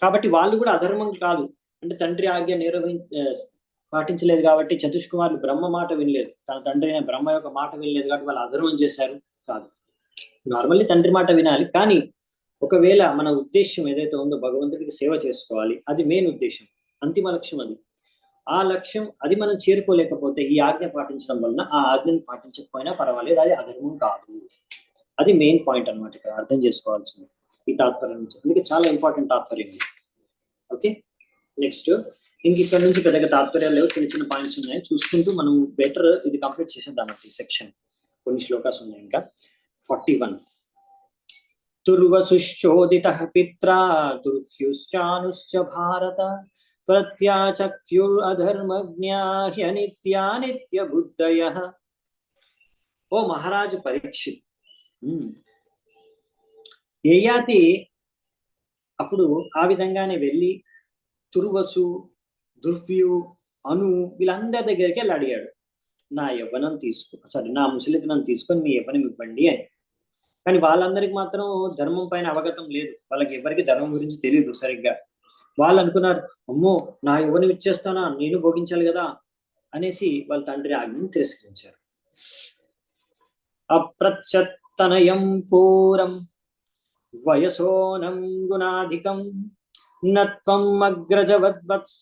B: కాబట్టి వాళ్ళు కూడా అధర్మం కాదు, అంటే తండ్రి ఆజ్ఞ పాటించలేదు కాబట్టి చతుష్కుమారులు బ్రహ్మ మాట వినలేదు, తన తండ్రి అయిన బ్రహ్మ యొక్క మాట వినలేదు కాబట్టి వాళ్ళు అధర్మం చేశారు కాదు. నార్మల్లీ తండ్రి మాట వినాలి, కానీ ఒకవేళ మన ఉద్దేశం ఏదైతే ఉందో భగవంతుడికి సేవ చేసుకోవాలి, అది మెయిన్ ఉద్దేశం, అంతిమ లక్ష్యం అది. ఆ లక్ష్యం అది మనం చేరుకోలేకపోతే ఈ ఆజ్ఞ పాటించడం వలన ఆ ఆజ్ఞను పాటించకపోయినా పర్వాలేదు, అది అధర్మం కాదు. అది మెయిన్ పాయింట్ అనమాట ఇక్కడ అర్థం చేసుకోవాల్సింది ఈ తాత్పర్యం నుంచి. అందుకే చాలా ఇంపార్టెంట్ తాత్పర్యం. ఓకే, నెక్స్ట్ ఇంక ఇక్కడ నుంచి పెద్దగా తాత్పర్యాలు లేవు, చిన్న చిన్న పాయింట్స్ ఉన్నాయి, చూసుకుంటూ మనం బెటర్ ఇది కంప్లీట్ చేసేద్దామండి సెక్షన్. కొన్ని శ్లోకాస్ ఉన్నాయి ఇంకా. 41 తుర్వసుశ్చోదితః పిత్రా తుర్హ్యుశ్చానుశ్చ భారత ప్రత్యాచక్యురధర్మజ్ఞా హ్యనిత్యానిత్య బుద్ధయః. ఓ మహారాజు పరీక్షిత్, యయాతి అప్పుడు ఆ విధంగానే వెళ్ళి తుర్వసు, దుర్వ్యు, అను వీళ్ళందరి దగ్గరికి వెళ్ళి అడిగాడు, నా యవ్వనం నా ముసలితనం తీసుకొని మీ యవ్వనం ఇవ్వండి అని. కానీ వాళ్ళందరికి మాత్రం ధర్మం పైన అవగతం లేదు, వాళ్ళకి ఎవరికి ధర్మం గురించి తెలియదు సరిగ్గా. వాళ్ళు అనుకున్నారు, అమ్మో నా యవ్వనం ఇచ్చేస్తానా, నేను భోగించాలి కదా అనేసి వాళ్ళ తండ్రి ఆజ్ఞను తిరస్కరించారు. అప్రచ్చత్తనయం పూరం వయసోనం గుణాధికం నత్వం అగ్రజవద్వత్స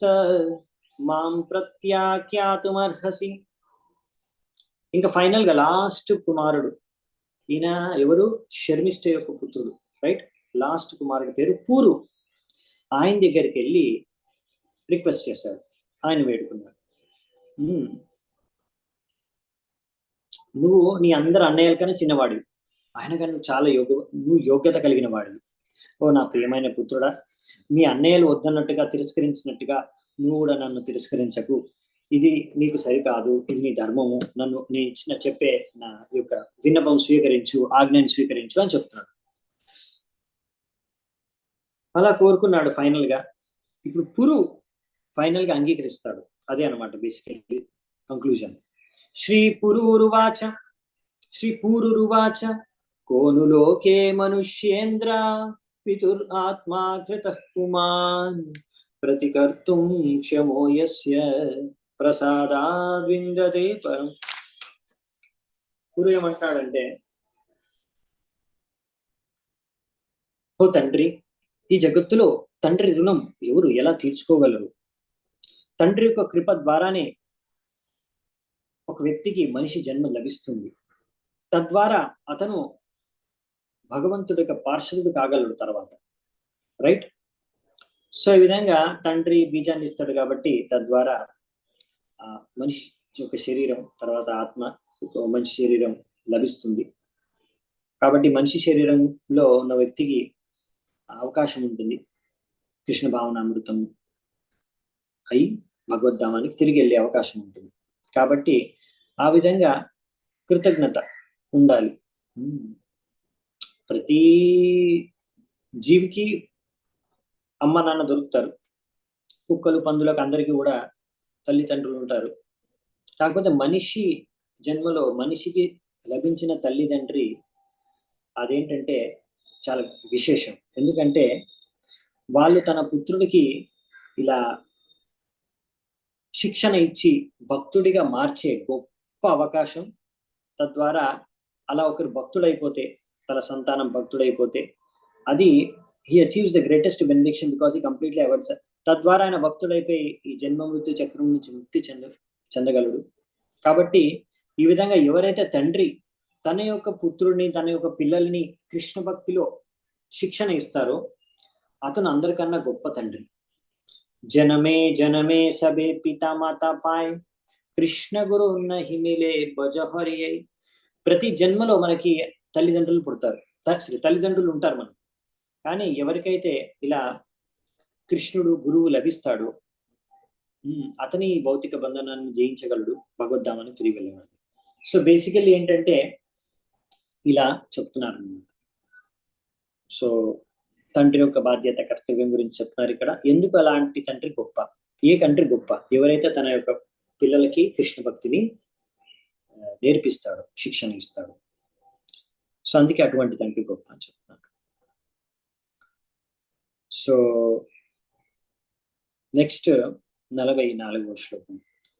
B: మాం ప్రత్యాఖ్యాతుమర్హసి. ఇంకా ఫైనల్ గా లాస్ట్ కుమారుడు, ఈయన ఎవరు, శర్మిష్ఠ యొక్క పుత్రుడు, రైట్. లాస్ట్ కుమారుడి పేరు పూరు. ఆయన దగ్గరికి వెళ్ళి రిక్వెస్ట్ చేశాడు, ఆయన వేడుకున్నాడు, నువ్వు నీ అందరు అన్నయ్యల కన్నా చిన్నవాడివి, ఆయన కానీ నువ్వు యోగ్యత కలిగిన వాడివి. ఓ నా ప్రియమైన పుత్రుడా, మీ అన్నయ్యలు వద్దన్నట్టుగా తిరస్కరించినట్టుగా నువ్వు కూడా నన్ను తిరస్కరించకు, ఇది నీకు సరికాదు, ఇది నీ ధర్మము, నన్ను నేను చెప్పే నా యొక్క విన్నపం స్వీకరించు, ఆజ్ఞని స్వీకరించు అని చెప్తున్నాడు. అలా కోరుకున్నాడు ఫైనల్ గా. ఇప్పుడు పురు ఫైనల్ గా అంగీకరిస్తాడు. అదే అనమాట బేసికల్లీ కంక్లూజన్. శ్రీ పూరురువాచ కోను లోకే మనుష్యేంద్ర పితుర్ ఆత్మా కృతః పుమాన్ ప్రతికర్తుం క్షమో యస్య ప్రసాదాద్విందతే పరం. పురు ఏమంటాడంటే, ఓ తండ్రి, ఈ జగత్తులో తండ్రి రుణం ఎవరు ఎలా తీర్చుకోగలరు? తండ్రి యొక్క కృప ద్వారానే ఒక వ్యక్తికి మనిషి జన్మ లభిస్తుంది, తద్వారా అతను భగవంతుడి యొక్క పార్షదుడు కాగలడు తర్వాత, రైట్. సో ఈ విధంగా తండ్రి బీజాన్ని ఇస్తాడు కాబట్టి తద్వారా మనిషి యొక్క శరీరం తర్వాత ఆత్మ మనిషి శరీరం లభిస్తుంది. కాబట్టి మనిషి శరీరంలో ఉన్న వ్యక్తికి అవకాశం ఉంటుంది కృష్ణ భావనామృతం అయి భగవద్ధామానికి తిరిగి వెళ్ళే అవకాశం ఉంటుంది. కాబట్టి ఆ విధంగా కృతజ్ఞత ఉండాలి. ప్రతి జీవికి అమ్మ నాన్న దొరుకుతారు, కుక్కలు పందులకు అందరికీ కూడా తల్లిదండ్రులు ఉంటారు. కాకపోతే మనిషి జన్మలో మనిషికి లభించిన తల్లిదండ్రి అదేంటంటే చాలా విశేషం. ఎందుకంటే వాళ్ళు తన పుత్రుడికి ఇలా శిక్షణ ఇచ్చి భక్తుడిగా మార్చే గొప్ప అవకాశం. తద్వారా అలా ఒకరు భక్తుడైపోతే, తన సంతానం భక్తుడైపోతే, అది he achieves the greatest benediction because he completely awards. తద్వారా ఆయన భక్తుడైపోయి ఈ జన్మ మృత్యు చక్రం నుంచి ముక్తి చెందగలడు. కాబట్టి ఈ విధంగా ఎవరైతే తండ్రి తన యొక్క పుత్రుడిని, తన యొక్క పిల్లల్ని కృష్ణ భక్తిలో శిక్షణ ఇస్తారో అతను అందరికన్నా గొప్ప తండ్రి. జనమే జనమే సబే పితా మాతా పాయ్ కృష్ణ గురు ఉన్న హిమిలే భజహరి అయి. ప్రతి జన్మలో మనకి తల్లిదండ్రులు పుడతారు, తల్లిదండ్రులు ఉంటారు మనం. కానీ ఎవరికైతే ఇలా కృష్ణుడు గురువు లభిస్తాడో అతని భౌతిక బంధనాన్ని జయించగలడు, భగవద్ధామాన్ని తిరిగి వెళ్ళగలడు. సో బేసికల్లీ ఏంటంటే ఇలా చెప్తున్నారు అన్నమాట. సో తండ్రి యొక్క బాధ్యత, కర్తవ్యం గురించి చెప్తున్నారు ఇక్కడ. ఎందుకు అలాంటి తండ్రి గొప్ప, ఏ తండ్రి గొప్ప? ఎవరైతే తన యొక్క పిల్లలకి కృష్ణ భక్తిని నేర్పిస్తాడు, శిక్షణ ఇస్తాడు. సో అందుకే అటువంటి తండ్రి గొప్ప అని చెప్తున్నారు. సో నెక్స్ట్ 44వ శ్లోకం.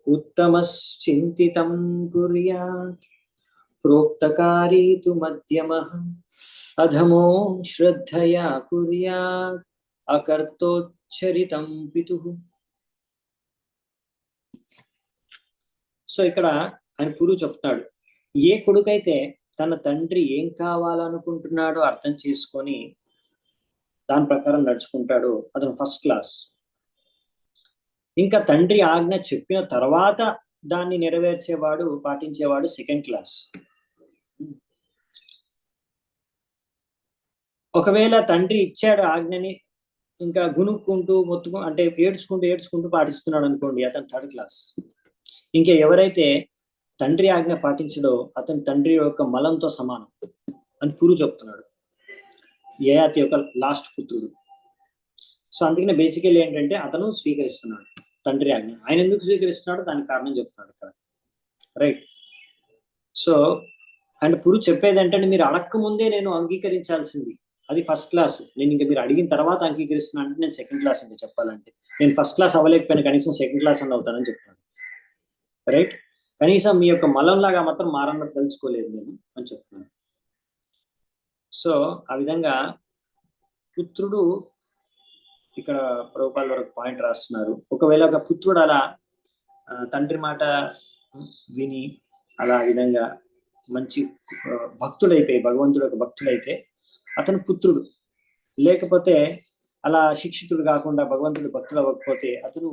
B: ఉత్తమశ్చింతితం కుర్యాత్ ప్రోక్తకారీ తు మధ్యమః అధమో శ్రద్ధయా కుర్యాత్ అకర్తోచ్చరితం పితుః. సో ఇక్కడ ఆయన పూర్వు చెప్తున్నాడు, ఏ కొడుకైతే తన తండ్రి ఏం కావాలనుకుంటున్నాడో అర్థం చేసుకొని దాని ప్రకారం నడుచుకుంటాడో అతను ఫస్ట్ క్లాస్. ఇంకా తండ్రి ఆజ్ఞ చెప్పిన తర్వాత దాన్ని నెరవేర్చేవాడు, పాటించేవాడు సెకండ్ క్లాస్. ఒకవేళ తండ్రి ఇచ్చాడు ఆజ్ఞని, ఇంకా గునుక్కుంటూ అంటే ఏడ్చుకుంటూ పాటిస్తున్నాడు అనుకోండి, అతను థర్డ్ క్లాస్. ఇంకా ఎవరైతే తండ్రి ఆజ్ఞ పాటించడో అతను తండ్రి యొక్క మలంతో సమానం అని పూర్వు చెప్తున్నాడు, యయాతి యొక్క లాస్ట్ పుత్రుడు. సో అందుకనే బేసికల్లీ ఏంటంటే అతను స్వీకరిస్తున్నాడు తండ్రి ఆజ్ఞ. ఆయన ఎందుకు స్వీకరిస్తున్నాడో దానికి కారణం చెప్తున్నాడు ఇక్కడ, రైట్? సో అండ్ పూర్వు చెప్పేది ఏంటంటే మీరు అడక్క ముందే నేను అంగీకరించాల్సింది, అది ఫస్ట్ క్లాస్. నేను ఇంకా మీరు అడిగిన తర్వాత అంగీకరిస్తున్నాను అంటే నేను సెకండ్ క్లాస్ ఇంకా చెప్పాలంటే. నేను ఫస్ట్ క్లాస్ అవ్వలేకపోయినా కనీసం సెకండ్ క్లాస్ అని అవుతానని చెప్తాను, రైట్? కనీసం మీ యొక్క మలంలాగా మాత్రం మారన్నట్టు తెలుసుకోలేదు నేను అని చెప్తున్నాను. సో ఆ విధంగా పుత్రుడు, ఇక్కడ ప్రభుపాల్ వరకు పాయింట్ రాస్తున్నారు, ఒకవేళ ఒక పుత్రుడు అలా తండ్రి మాట విని అలా విధంగా మంచి భక్తుడైపోయి, భగవంతుడు యొక్క భక్తుడైతే అతను పుత్రుడు. లేకపోతే అలా శిక్షితుడు కాకుండా భగవంతుడు భక్తుడు అవ్వకపోతే అతను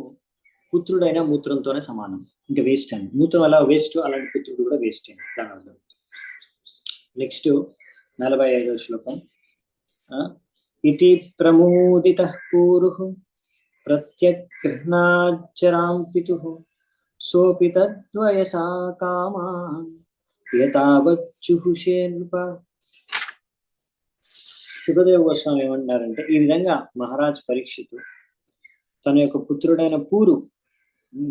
B: పుత్రుడైన మూత్రంతోనే సమానం, ఇంకా వేస్ట్ అండి. మూత్రం అలా వేస్ట్, అలాంటి పుత్రుడు కూడా వేస్ట్ అండి, దాని అర్థం. నెక్స్ట్ 45వ శ్లోకం. ఇతి ప్రమోదితః పూరుః ప్రత్యగృహ్ణాచ్చరాం పితుః సోపి తద్వయసా కామాన్ యతావచ్చుహుషే నృప. శుకదేవ గోస్వామి ఏమంటారంటే, ఈ విధంగా మహారాజ్ పరీక్షితు తన యొక్క పుత్రుడైన Puru,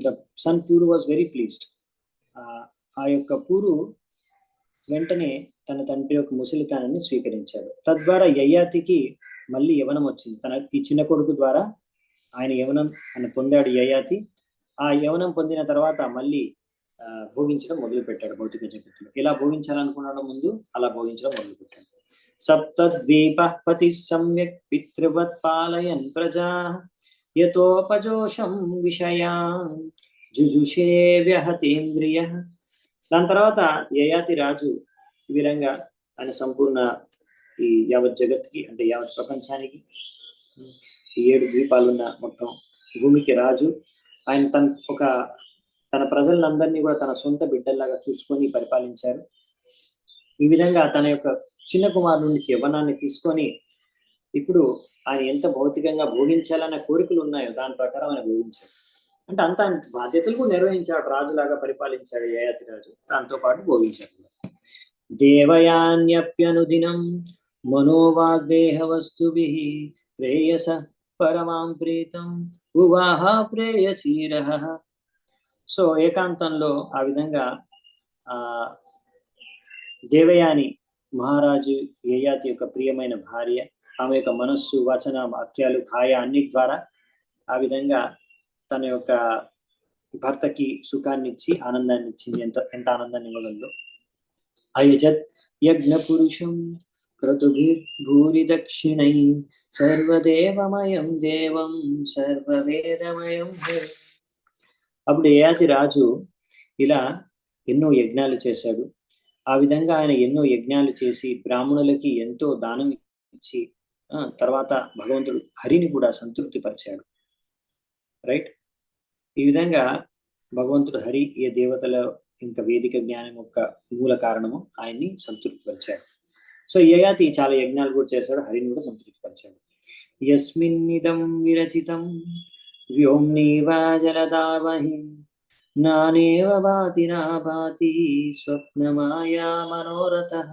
B: the son Puru was very pleased. ఆ యొక్క పూరు వెంటనే తన తండ్రి యొక్క ముసలితనాన్ని స్వీకరించాడు. తద్వారా యయాతికి మళ్ళీ యవనం వచ్చింది. తన ఈ చిన్న కొడుకు ద్వారా ఆయన యవనం ఆయన పొందాడు యయాతి. ఆ యవనం పొందిన తర్వాత మళ్ళీ భోగించడం మొదలు పెట్టాడు భౌతిక జగత్తులో. ఎలా భోగించాలనుకున్నాడో ముందు అలా భోగించడం మొదలు పెట్టాడు. సప్తద్వీప పతి సమ్యక్ పితృవత్ పాలయన్ ప్రజా యతోపజోషం విషయాన్ జుజుషే వ్యహతేంద్రియ. దాని తర్వాత యయాతి రాజు ఈ విధంగా ఆయన సంపూర్ణ ఈ యావత్ జగత్కి, అంటే యావత్ ప్రపంచానికి, ఈ 7 ద్వీపాలున్న మొత్తం భూమికి రాజు. ఆయన తన ప్రజలందరినీ కూడా తన సొంత బిడ్డల్లాగా చూసుకొని పరిపాలించారు. ఈ విధంగా తన యొక్క చిన్న కుమారు నుండి యవ్వనాన్ని తీసుకొని ఇప్పుడు ఆయన ఎంత భౌతికంగా భోగించాలన్న కోరికలు ఉన్నాయో దాని ప్రకారం ఆయన భోగించాడు. అంటే అంత బాధ్యతలు కూడా నిర్వహించాడు, రాజులాగా పరిపాలించాడు యయాతి రాజు. దాంతో పాటు భోగించాడు. దేవయాన్యప్యనుదినం మనోవాగ్దేహ వస్తుభిః ప్రేయస పరమాం ప్రీతం ఉవాహ ప్రేయసీరః. సో ఏకాంతంలో ఆ విధంగా దేవయాని మహారాజు యయాతి యొక్క ప్రియమైన భార్య, ఆమె యొక్క మనస్సు, వచన, వాక్యాలు, కాయ అన్ని ద్వారా ఆ విధంగా తన యొక్క భర్తకి సుఖాన్ని ఇచ్చి ఆనందాన్ని ఇచ్చింది. ఎంత ఆనందాన్ని ఇవ్వగలదో. అయజత్ యజ్ఞ పురుషం క్రతుభిర్భూరి దక్షిణై సర్వదేవమయం దేవం సర్వవేదమయం. అప్పుడు యయాతి రాజు ఇలా ఎన్నో యజ్ఞాలు చేశాడు. ఆ విధంగా ఆయన ఎన్నో యజ్ఞాలు చేసి బ్రాహ్మణులకి ఎంతో దానం ఇచ్చి తర్వాత భగవంతుడు హరిని కూడా సంతృప్తి పరిచాడు, రైట్? ఈ విధంగా భగవంతుడు హరి ఏ దేవతల ఇంకా వేదిక జ్ఞానం యొక్క మూల కారణము ఆయన్ని సంతృప్తిపరిచాడు. సో యయాతి చాలా యజ్ఞాలు కూడా చేశాడు, హరిని కూడా సంతృప్తిపరిచాడు. యస్మిన్నిదం విరచితం వ్యోమ్నీవా జలదావహి నానేవ భాతి నా భాతి స్వప్నమాయా మనోరథః.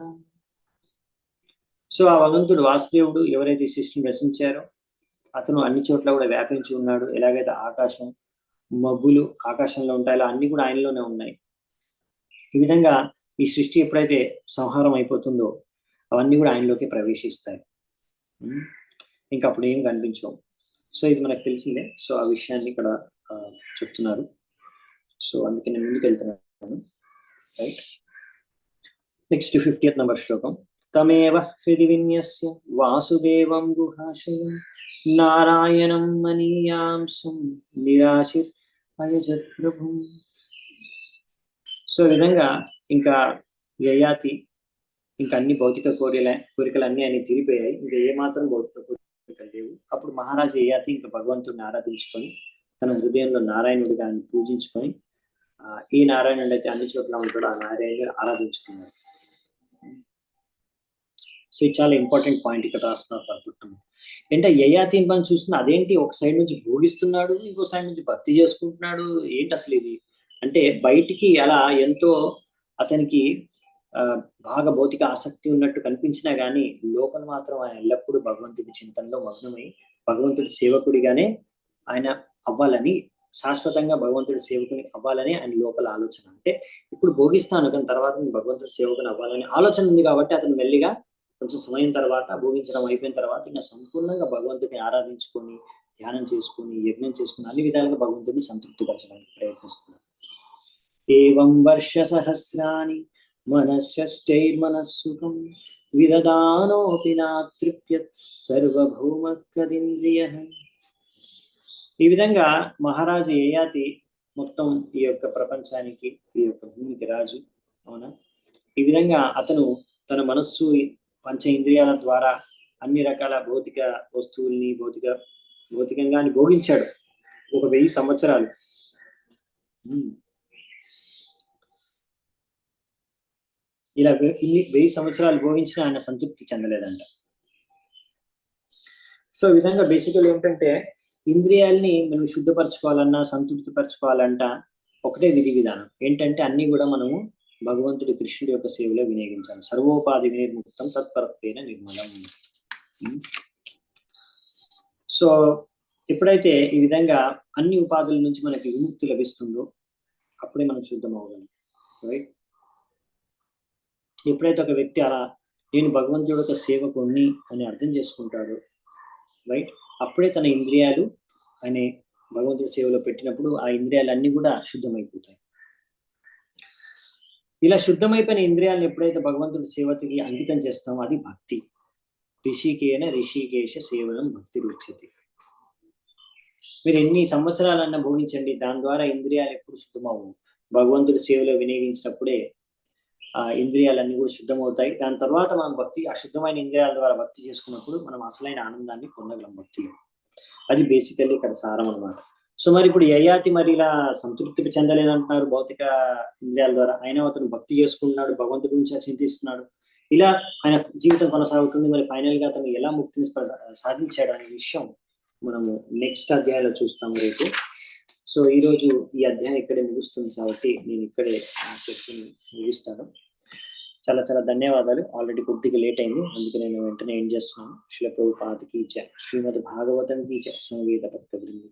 B: సో ఆ భగవంతుడు వాసుదేవుడు ఎవరైతే సృష్టిని రచించారో అతను అన్ని చోట్ల కూడా వ్యాపించి ఉన్నాడు. ఎలాగైతే ఆకాశం మబ్బులు ఆకాశంలో ఉంటాయో అన్ని కూడా ఆయనలోనే ఉన్నాయి. ఈ విధంగా ఈ సృష్టి ఎప్పుడైతే సంహారం అయిపోతుందో అవన్నీ కూడా ఆయనలోకి ప్రవేశిస్తాయి. ఇంకా అప్పుడు ఏం కనిపించవు. సో ఇది మనకు తెలిసిందే. సో ఆ విషయాన్ని ఇక్కడ చెప్తున్నారు. సో అందుకే నేను ముందుకు వెళ్తున్నాను. రైట్, నెక్స్ట్ 50th నంబర్ శ్లోకం. తమేవ హృది విన్యస్య వాసుదేవం గుహాశయం నారాయణం మనీయాంసం నిరాశిర్ అయజత్ ప్రభు. సో ఈ విధంగా ఇంకా యయాతి ఇంకా అన్ని భౌతిక కోరికలు అన్ని ఆయన తీరిపోయాయి. ఇంకా ఏమాత్రం భౌతిక కోరికలు లేవు. అప్పుడు మహారాజు యయాతి ఇంకా భగవంతుడిని ఆరాధించుకొని తన హృదయంలో నారాయణుడిగా ఆయన పూజించుకొని ఈ నారాయణుడు అయితే అన్ని చోట్ల ఉంటాడు, ఆ నారాయణుడు ఆరాధించుకున్నాడు. సో ఇది చాలా ఇంపార్టెంట్ పాయింట్ ఇక్కడ రాస్తున్నారు పడుతున్నాం. అంటే యయాతి మనం చూస్తున్నా అదేంటి, ఒక సైడ్ నుంచి భోగిస్తున్నాడు, ఇంకో సైడ్ నుంచి భక్తి చేసుకుంటున్నాడు, ఏంటి అసలు ఇది అంటే బయటికి అలా ఎంతో అతనికి బాగా భౌతిక ఆసక్తి ఉన్నట్టు కనిపించినా గానీ లోపల మాత్రం ఆయన ఎల్లప్పుడూ భగవంతుడి చింతనలో మగ్నమై భగవంతుడి సేవకుడిగానే ఆయన అవ్వాలని, శాశ్వతంగా భగవంతుడి సేవకుని అవ్వాలని ఆయన లోపల ఆలోచన. అంటే ఇప్పుడు భోగిస్తాను కానీ తర్వాత భగవంతుడి సేవకుని అవ్వాలని ఆలోచన ఉంది కాబట్టి అతను మెల్లిగా కొంచెం సమయం తర్వాత భోగించడం అయిపోయిన తర్వాత ఇంకా సంపూర్ణంగా భగవంతుడిని ఆరాధించుకొని ధ్యానం చేసుకుని యజ్ఞం చేసుకుని అన్ని విధాలుగా భగవంతుడిని సంతృప్తిపరచడానికి ప్రయత్నిస్తున్నారు. ఏవం వర్ష సహస్రాని మనశ్చైర్మనస్సుఖం విదదానోపి నాతృప్యత్ సర్వభౌమకదింద్రియ. ఈ విధంగా మహారాజు యయాతి మొత్తం ఈ యొక్క ప్రపంచానికి ఈ యొక్క భూమికి రాజు, అవునా. ఈ విధంగా అతను తన మనస్సు పంచ ఇంద్రియాల ద్వారా అన్ని రకాల భౌతిక వస్తువుల్ని భౌతికంగా భోగించాడు ఒక 1000 సంవత్సరాలు. ఇలా 1000 సంవత్సరాలు భోగించిన ఆయన సంతృప్తి చెందలేదంట. సో ఈ విధంగా బేసికల్ ఏంటంటే ఇంద్రియాల్ని మనం శుద్ధపరచుకోవాలన్నా సంతృప్తి పరచుకోవాలంట ఒకటే విధి విధానం ఏంటంటే అన్ని కూడా మనము భగవంతుడి కృష్ణుడి యొక్క సేవలో వినియోగించాలి. సర్వోపాధి వినిర్ముక్తం తత్పరత్వేన నిర్మలం. సో ఎప్పుడైతే ఈ విధంగా అన్ని ఉపాధుల నుంచి మనకి విముక్తి లభిస్తుందో అప్పుడే మనం శుద్ధం అవ్వగలం. రైట్, ఎప్పుడైతే ఒక వ్యక్తి అలా నేను భగవంతుడి యొక్క సేవకుణ్ణి అని అర్థం చేసుకుంటాడు, రైట్, అప్పుడే తన ఇంద్రియాలు అనే భగవంతుడి సేవలో పెట్టినప్పుడు ఆ ఇంద్రియాలన్నీ కూడా శుద్ధమైపోతాయి. ఇలా శుద్ధమైపోయిన ఇంద్రియాలను ఎప్పుడైతే భగవంతుడి సేవకి అంకితం చేస్తామో అది భక్తి. ఋషికేశ సేవనం భక్తి రుచ్యతి. మీరు ఎన్ని సంవత్సరాలన్నా భోగించండి, దాని ద్వారా ఇంద్రియాలు ఎప్పుడు శుద్ధమవు. భగవంతుడి సేవలో వినియోగించినప్పుడే ఆ ఇంద్రియాలన్నీ కూడా శుద్ధమవుతాయి. దాని తర్వాత మనం భక్తి అశుద్ధమైన ఇంద్రియాల ద్వారా భక్తి చేసుకున్నప్పుడు మనం అసలైన ఆనందాన్ని పొందగలం భక్తిలో. అది బేసికల్లీ ఇక్కడ సారం అన్నమాట. సో మరి ఇప్పుడు యయాతి మరి ఇలా సంతృప్తి చెందలేదంటున్నారు భౌతిక ఇంద్రియాల ద్వారా. అయినా అతను భక్తి చేసుకుంటున్నాడు, భగవంతుడి గురించి చింతిస్తున్నాడు, ఇలా ఆయన జీవితం కొనసాగుతుంది. మరి ఫైనల్ గా అతను ఎలా ముక్తిని సాధించాడు అనే విషయం మనము నెక్స్ట్ అధ్యాయంలో చూస్తాము రేపు. సో ఈ రోజు ఈ అధ్యాయం ఇక్కడే ముగుస్తుంది కాబట్టి నేను ఇక్కడే చర్చని ముగిస్తాను. చాలా చాలా ధన్యవాదాలు. ఆల్రెడీ కొద్దిగా లేట్ అయింది, అందుకే నేను వెంటనే ఏం చేస్తున్నాను. శ్రీల ప్రభుపాదకి జై, శ్రీమద్ భాగవతం కీ జై, సంగీత భక్త బృందకి